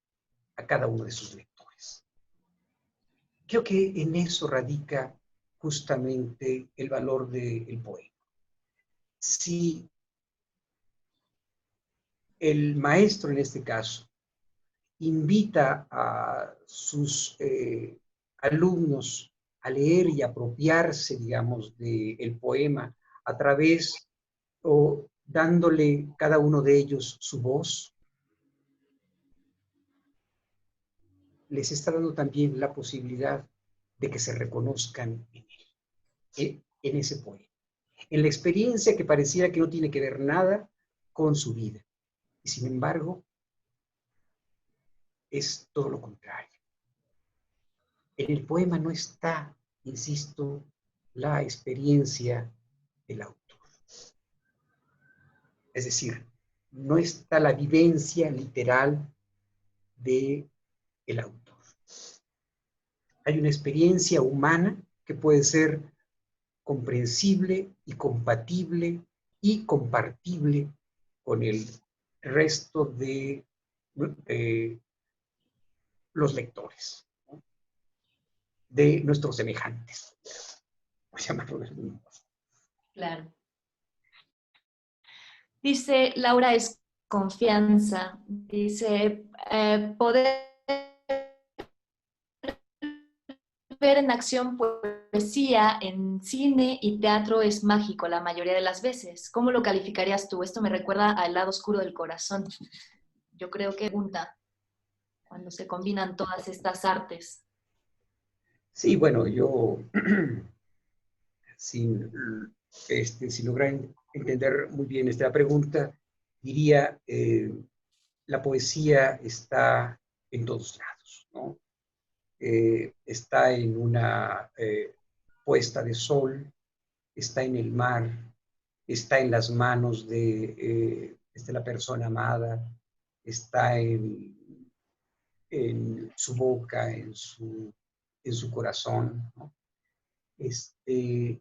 a cada uno de sus lectores. Creo que en eso radica justamente el valor del poema. Si el maestro, en este caso, invita a sus alumnos a leer y apropiarse, digamos, del poema a través o dándole cada uno de ellos su voz, les está dando también la posibilidad de que se reconozcan en él, en ese poema, en la experiencia que pareciera que no tiene que ver nada con su vida. Y sin embargo, es todo lo contrario. En el poema no está, insisto, la experiencia del autor. Es decir, no está la vivencia literal del autor. Hay una experiencia humana que puede ser comprensible y compatible y compartible con el resto de los lectores, ¿no? De nuestros semejantes, por llamarlo de algún modo. Claro. Dice Laura es confianza. Dice, poder ver en acción poesía en cine y teatro es mágico la mayoría de las veces. ¿Cómo lo calificarías tú? Esto me recuerda al lado oscuro del corazón. Yo creo que junta cuando se combinan todas estas artes. Sí, bueno, yo sin, sin lograr entender muy bien esta pregunta, diría, la poesía está en todos lados, ¿no? Está en una puesta de sol, está en el mar, está en las manos de la persona amada, está en su boca, en su corazón, ¿no? El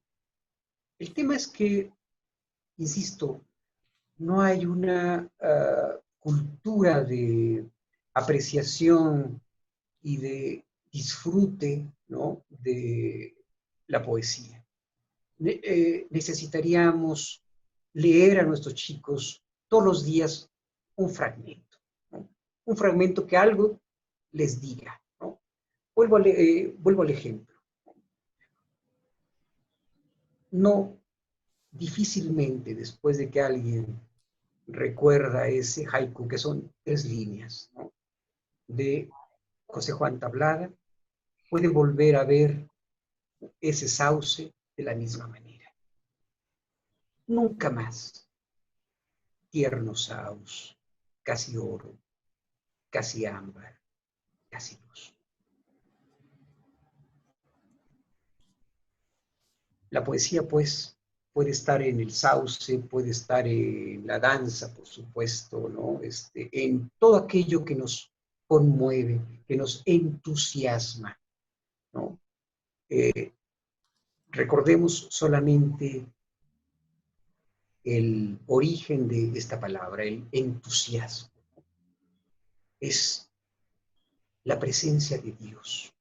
tema es que, insisto, no hay una cultura de apreciación y de disfrute, ¿no?, de la poesía. Necesitaríamos leer a nuestros chicos todos los días un fragmento, ¿no? Un fragmento que algo les diga, ¿no? Vuelvo al ejemplo. No, difícilmente después de que alguien recuerda ese haiku, que son 3 líneas, ¿no?, de José Juan Tablada, puede volver a ver ese sauce de la misma manera. Nunca más. Tierno saus, casi oro, casi ámbar, casi luz. La poesía, pues, puede estar en el sauce, puede estar en la danza, por supuesto, ¿no? En todo aquello que nos conmueve, que nos entusiasma, ¿no? Recordemos solamente el origen de esta palabra, el entusiasmo. Es la presencia de Dios.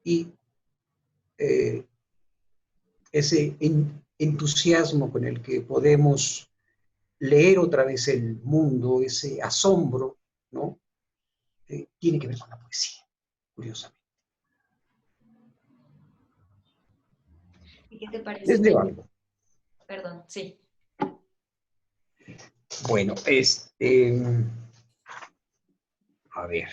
Y ese entusiasmo con el que podemos leer otra vez el mundo, ese asombro, ¿no?, tiene que ver con la poesía, curiosamente. ¿Y qué te parece? Les leo algo. Perdón, sí. Bueno, a ver.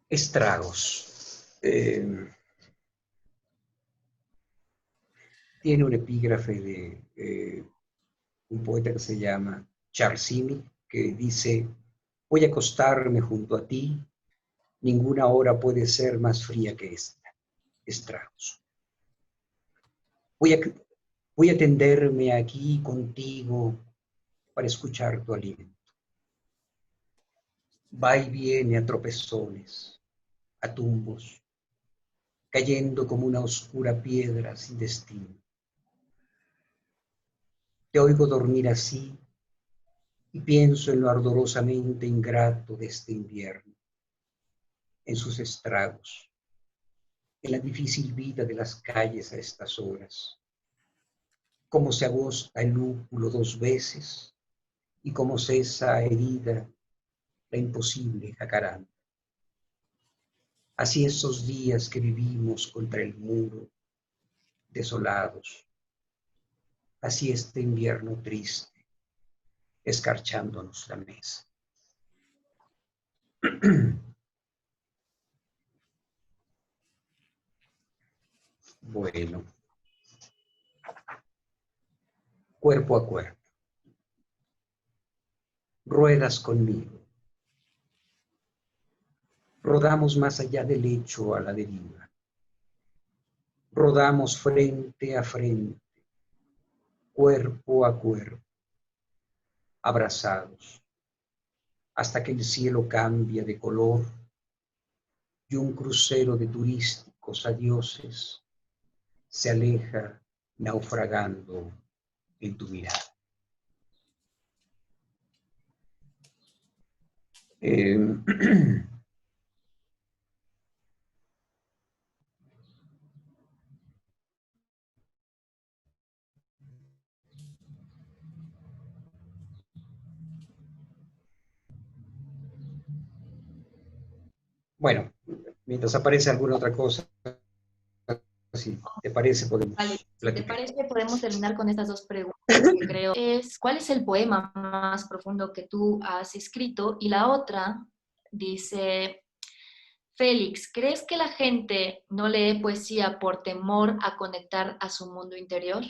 Estragos. Tiene un epígrafe de un poeta que se llama Charsimi, que dice: voy a acostarme junto a ti, ninguna hora puede ser más fría que esta. Estragos. Voy a tenderme aquí contigo para escuchar tu aliento. Va y viene a tropezones, a tumbos, cayendo como una oscura piedra sin destino. Te oigo dormir así y pienso en lo ardorosamente ingrato de este invierno, en sus estragos, en la difícil vida de las calles a estas horas, cómo se agosta el lúpulo 2 veces y cómo cesa herida la imposible jacaranda. Así esos días que vivimos contra el muro, desolados, así este invierno triste, escarchándonos la mesa. Bueno, cuerpo a cuerpo. Ruedas conmigo. Rodamos más allá del hecho a la deriva. Rodamos frente a frente, cuerpo a cuerpo, abrazados. hasta que el cielo cambia de color y un crucero de turísticos adioses se aleja naufragando en tu mirada. Bueno, mientras aparece alguna otra cosa, si te parece, Vale, podemos si te platicar. parece, podemos terminar con estas dos preguntas que creo es, ¿cuál es el poema más profundo que tú has escrito? Y la otra dice, Félix, ¿crees que la gente no lee poesía por temor a conectar a su mundo interior?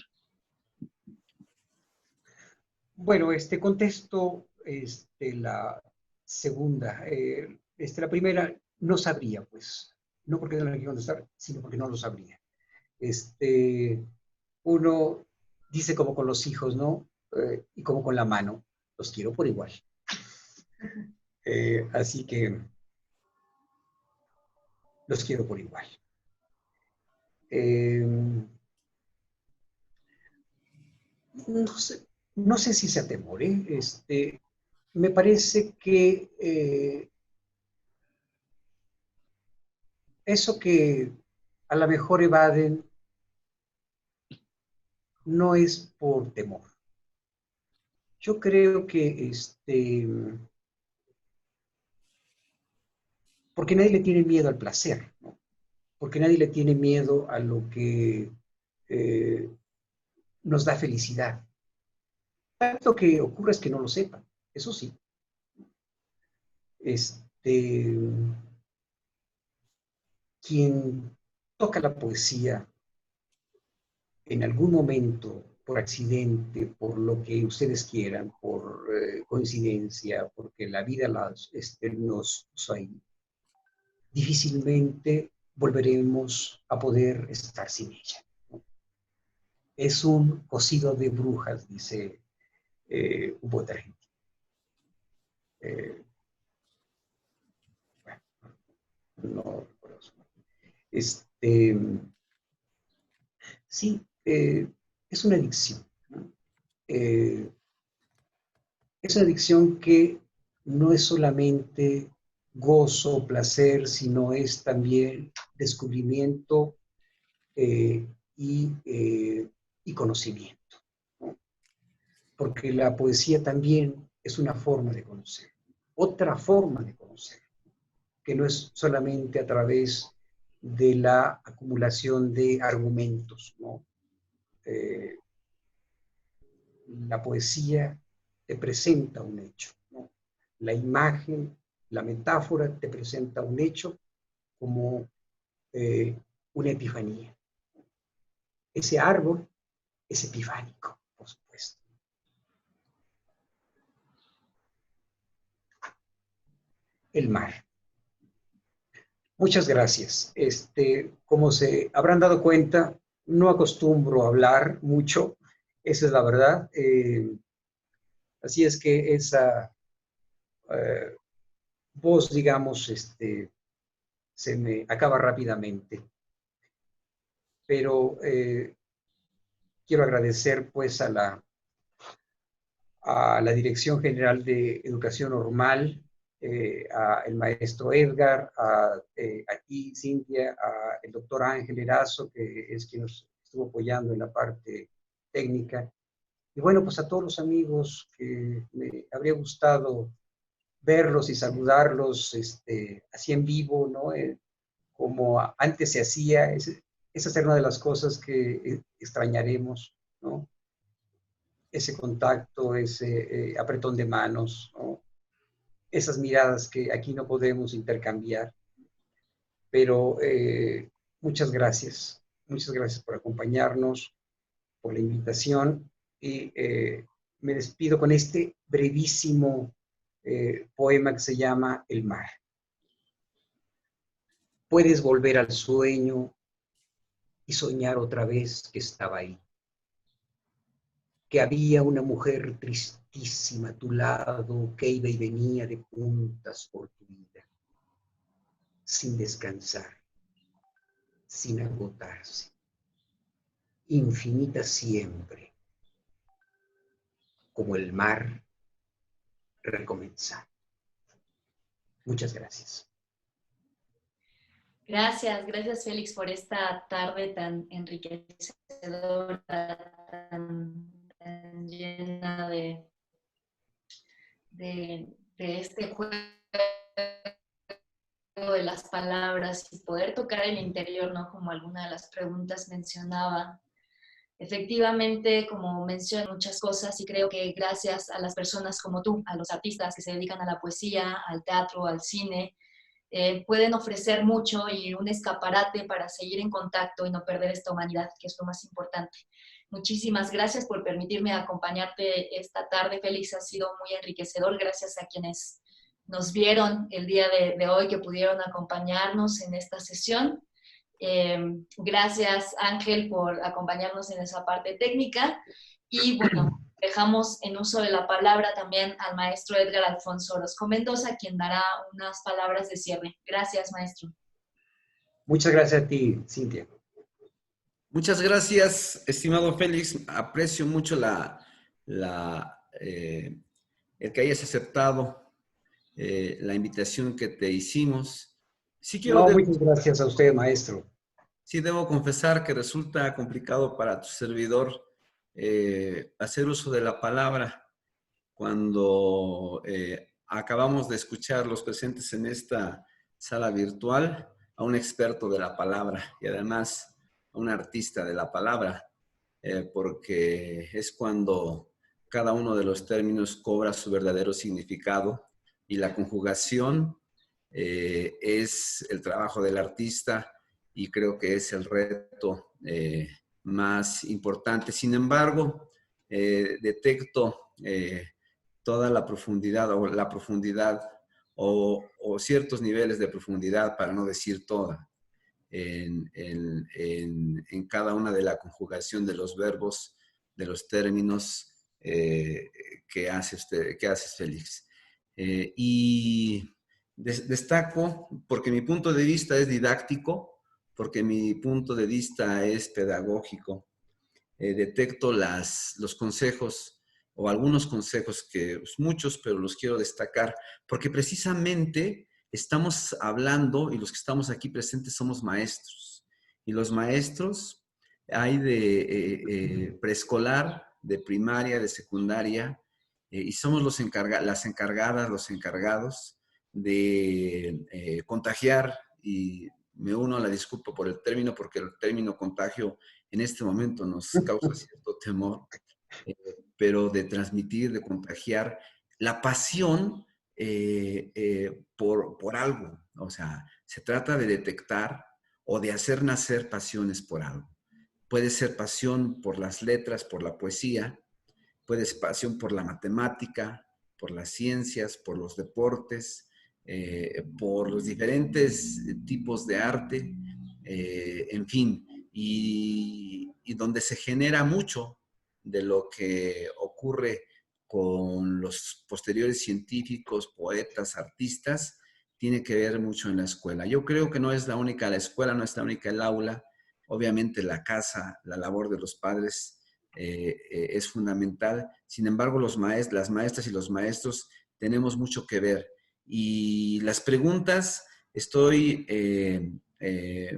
Bueno, contesto la segunda. La primera no sabría, pues. No porque no la quiero contestar, sino porque no lo sabría. Uno dice como con los hijos, ¿no? Y como con la mano, los quiero por igual. Así que los quiero por igual. Eh, no sé si sea temor, ¿eh? Me parece que eso que a lo mejor evaden no es por temor. Yo creo que porque nadie le tiene miedo al placer, ¿no? Porque nadie le tiene miedo a lo que eh, nos da felicidad. Tanto que ocurre es que no lo sepan, eso sí. Este, quien toca la poesía en algún momento, por accidente, por lo que ustedes quieran, por coincidencia, porque la vida nos puso ahí, difícilmente volveremos a poder estar sin ella, ¿no? Es un cocido de brujas, dice un poeta argentino. Eh, bueno, no recuerdo su nombre. Este, sí, es una adicción, ¿no? Eh, es una adicción que no es solamente gozo, placer, sino es también descubrimiento eh, y, eh, y conocimiento, ¿no? Porque la poesía también es una forma de conocer, otra forma de conocer, que no es solamente a través de la acumulación de argumentos, ¿no? Eh, la poesía te presenta un hecho, ¿no? La imagen, la metáfora te presenta un hecho como eh, una epifanía. Ese árbol es epifánico, por supuesto. El mar. Muchas gracias. Como se habrán dado cuenta, no acostumbro a hablar mucho, esa es la verdad. Así es que esa eh, voz, digamos, se me acaba rápidamente. Pero quiero agradecer pues a la Dirección General de Educación Normal, al maestro Edgar, a ti, Cintia, al doctor Ángel Erazo, que es quien nos estuvo apoyando en la parte técnica. Y bueno, pues a todos los amigos que me habría gustado verlos y saludarlos así en vivo, ¿no? Como antes se hacía, esa es una de las cosas que extrañaremos, ¿no? Ese contacto, ese apretón de manos, ¿no? Esas miradas que aquí no podemos intercambiar. Pero muchas gracias por acompañarnos, por la invitación y me despido con este brevísimo poema que se llama El mar. Puedes volver al sueño y soñar otra vez que estaba ahí. que había una mujer tristísima a tu lado que iba y venía de puntas por tu vida, sin descansar, sin agotarse, infinita siempre, como el mar recomenzar. Muchas gracias. Gracias, gracias Félix por esta tarde tan enriquecedora, tan llena de este juego de las palabras y poder tocar el interior, ¿no? Como alguna de las preguntas mencionaba. Efectivamente, como mencioné muchas cosas y creo que gracias a las personas como tú, a los artistas que se dedican a la poesía, al teatro, al cine, pueden ofrecer mucho y un escaparate para seguir en contacto y no perder esta humanidad, que es lo más importante. Muchísimas gracias por permitirme acompañarte esta tarde, Félix, ha sido muy enriquecedor. Gracias a quienes nos vieron el día de hoy, que pudieron acompañarnos en esta sesión. Gracias, Ángel, por acompañarnos en esa parte técnica. Y bueno, dejamos en uso de la palabra también al maestro Edgar Alfonso Orozco Mendoza, quien dará unas palabras de cierre. Gracias, maestro. Muchas gracias a ti, Cintia. Muchas gracias, estimado Félix. Aprecio mucho el que hayas aceptado la invitación que te hicimos. Muchas gracias a usted, maestro. Sí, debo confesar que resulta complicado para tu servidor hacer uso de la palabra cuando acabamos de escuchar los presentes en esta sala virtual a un experto de la palabra y además a un artista de la palabra, porque es cuando cada uno de los términos cobra su verdadero significado y la conjugación es el trabajo del artista y creo que es el reto más importante. Sin embargo, detecto toda la profundidad o ciertos niveles de profundidad, para no decir toda, en cada una de la conjugación de los verbos, de los términos que haces, Félix. Y destaco, porque mi punto de vista es didáctico, porque mi punto de vista es pedagógico, detecto los consejos o algunos consejos, que muchos, pero los quiero destacar, porque precisamente estamos hablando y los que estamos aquí presentes somos maestros. Y los maestros hay de preescolar, de primaria, de secundaria, y somos las encargadas, los encargados de contagiar, y me uno a la disculpa por el término, porque el término contagio en este momento nos causa cierto temor, pero de transmitir, de contagiar la pasión por algo. O sea, se trata de detectar o de hacer nacer pasiones por algo. Puede ser pasión por las letras, por la poesía, puede ser pasión por la matemática, por las ciencias, por los deportes, por los diferentes tipos de arte, en fin, y donde se genera mucho de lo que ocurre con los posteriores científicos, poetas, artistas, tiene que ver mucho en la escuela. Yo creo que no es la única la escuela, no es la única el aula. Obviamente la casa, la labor de los padres es fundamental. Sin embargo, las maestras y los maestros tenemos mucho que ver. Y las preguntas, estoy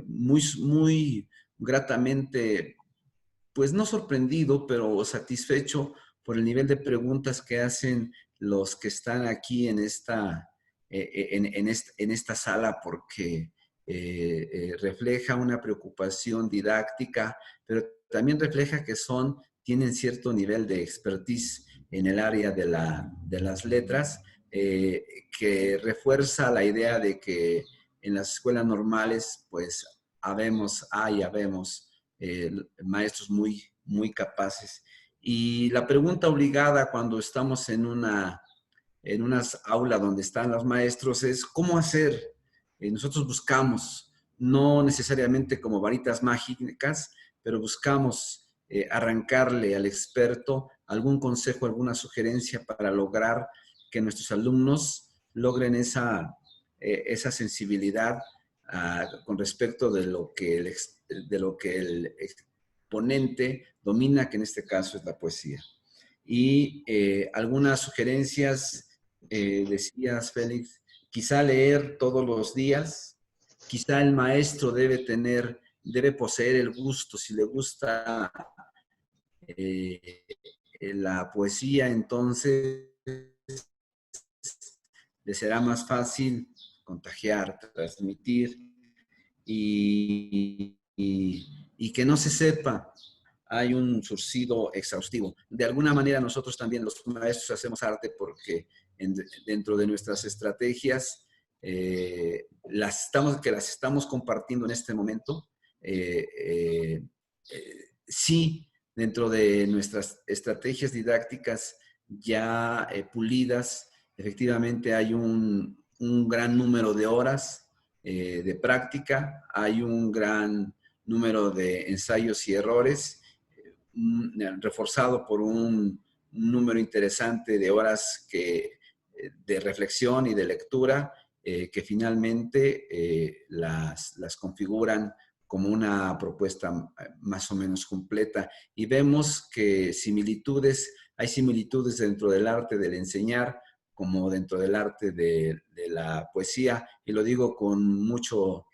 muy gratamente, pues no sorprendido, pero satisfecho por el nivel de preguntas que hacen los que están aquí en esta sala, porque refleja una preocupación didáctica, pero también refleja que tienen cierto nivel de expertise en el área de las letras, que refuerza la idea de que en las escuelas normales, pues habemos maestros muy capaces. Y la pregunta obligada cuando estamos en una aula donde están los maestros es ¿cómo hacer? Nosotros buscamos, no necesariamente como varitas mágicas, pero buscamos arrancarle al experto algún consejo, alguna sugerencia para lograr que nuestros alumnos logren esa sensibilidad con respecto de lo que el exponente domina, que en este caso es la poesía. Y algunas sugerencias, decías, Félix, quizá leer todos los días, quizá el maestro debe poseer el gusto, si le gusta la poesía, entonces le será más fácil contagiar, transmitir y que no se sepa. Hay un surcido exhaustivo. De alguna manera nosotros también los maestros hacemos arte porque dentro de nuestras estrategias las estamos compartiendo en este momento, sí, dentro de nuestras estrategias didácticas ya pulidas, efectivamente hay un gran número de horas de práctica, hay un gran número de ensayos y errores, reforzado por un número interesante de horas de reflexión y de lectura que finalmente las configuran como una propuesta más o menos completa. Y vemos que hay similitudes dentro del arte del enseñar como dentro del arte de la poesía, y lo digo con mucho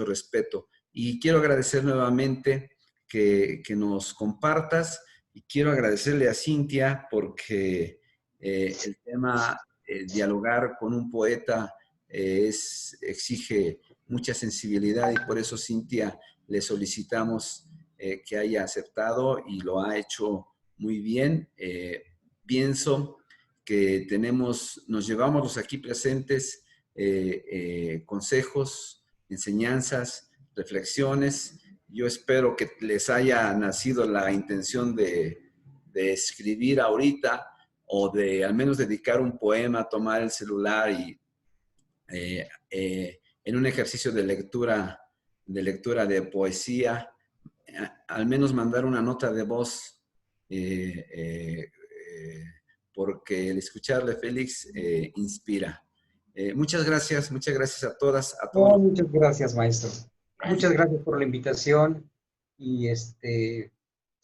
respeto. Y quiero agradecer nuevamente que nos compartas, y quiero agradecerle a Cintia porque el tema dialogar con un poeta exige mucha sensibilidad, y por eso, Cintia, le solicitamos que haya aceptado y lo ha hecho muy bien. Pienso que nos llevamos los aquí presentes consejos, enseñanzas, reflexiones. Yo espero que les haya nacido la intención de escribir ahorita, o de al menos dedicar un poema, tomar el celular y en un ejercicio de lectura de poesía, al menos mandar una nota de voz, porque el escucharle, Félix, inspira. Muchas gracias a todas, a todos. No, muchas gracias, maestro. Muchas gracias por la invitación, y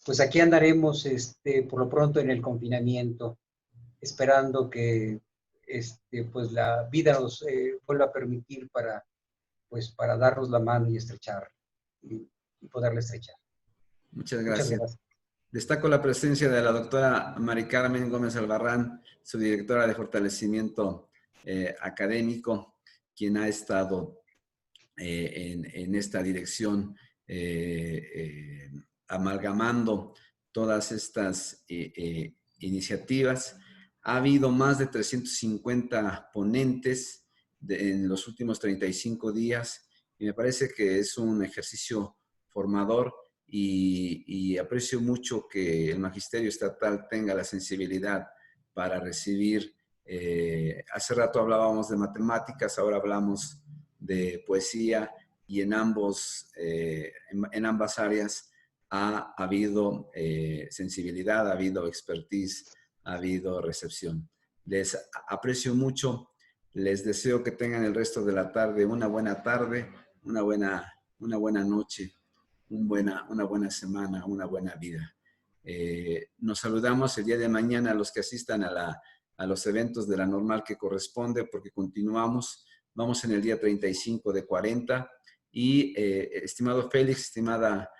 pues aquí andaremos por lo pronto en el confinamiento, esperando que pues la vida nos vuelva a permitir para darnos la mano y estrechar, y poderla estrechar. Muchas Muchas gracias. gracias. Destaco la presencia de la doctora Mari Carmen Gómez Albarrán, su directora de fortalecimiento académico, quien ha estado en esta dirección amalgamando todas estas iniciativas. Ha habido más de 350 ponentes en los últimos 35 días, y me parece que es un ejercicio formador, y aprecio mucho que el Magisterio Estatal tenga la sensibilidad para recibir. Hace rato hablábamos de matemáticas, ahora hablamos de poesía, y en ambas áreas ha habido sensibilidad, ha habido expertise, ha habido recepción. Les aprecio mucho, les deseo que tengan el resto de la tarde una buena tarde, una buena noche, una buena semana, una buena vida. Nos saludamos el día de mañana a los que asistan a los eventos de la normal que corresponde, porque continuamos. Vamos en el día 35 de 40. Y estimado Félix, estimada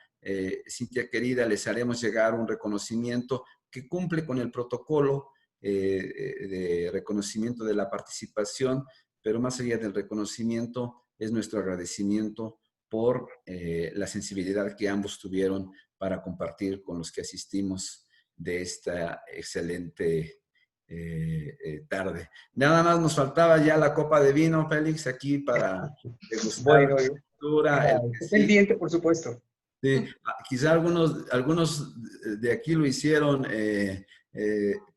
Cintia querida, les haremos llegar un reconocimiento que cumple con el protocolo de reconocimiento de la participación, pero más allá del reconocimiento es nuestro agradecimiento por la sensibilidad que ambos tuvieron para compartir con los que asistimos de esta excelente tarde. Nada más nos faltaba ya la copa de vino, Félix, aquí para degustar. Bueno, la lectura, pendiente, por supuesto. Sí, quizá algunos de aquí lo hicieron,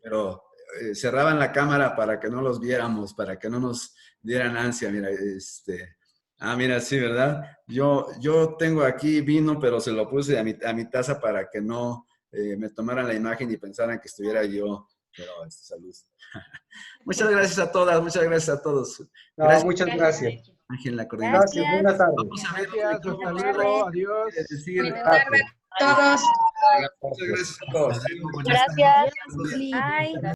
pero cerraban la cámara para que no los viéramos, para que no nos dieran ansia. Mira, mira, sí, ¿verdad? Yo tengo aquí vino, pero se lo puse a mi taza para que no me tomaran la imagen y pensaran que estuviera yo, pero salud. Muchas gracias a todas, muchas gracias a todos. No, Gracias, muchas gracias. Ángel, la coordinación. Gracias, buenas tardes. Vamos a ver Gracias, dónde hasta luego, adiós. Buenas tardes a todos. Muchas gracias a todos. Gracias. Buenas Bye. tardes.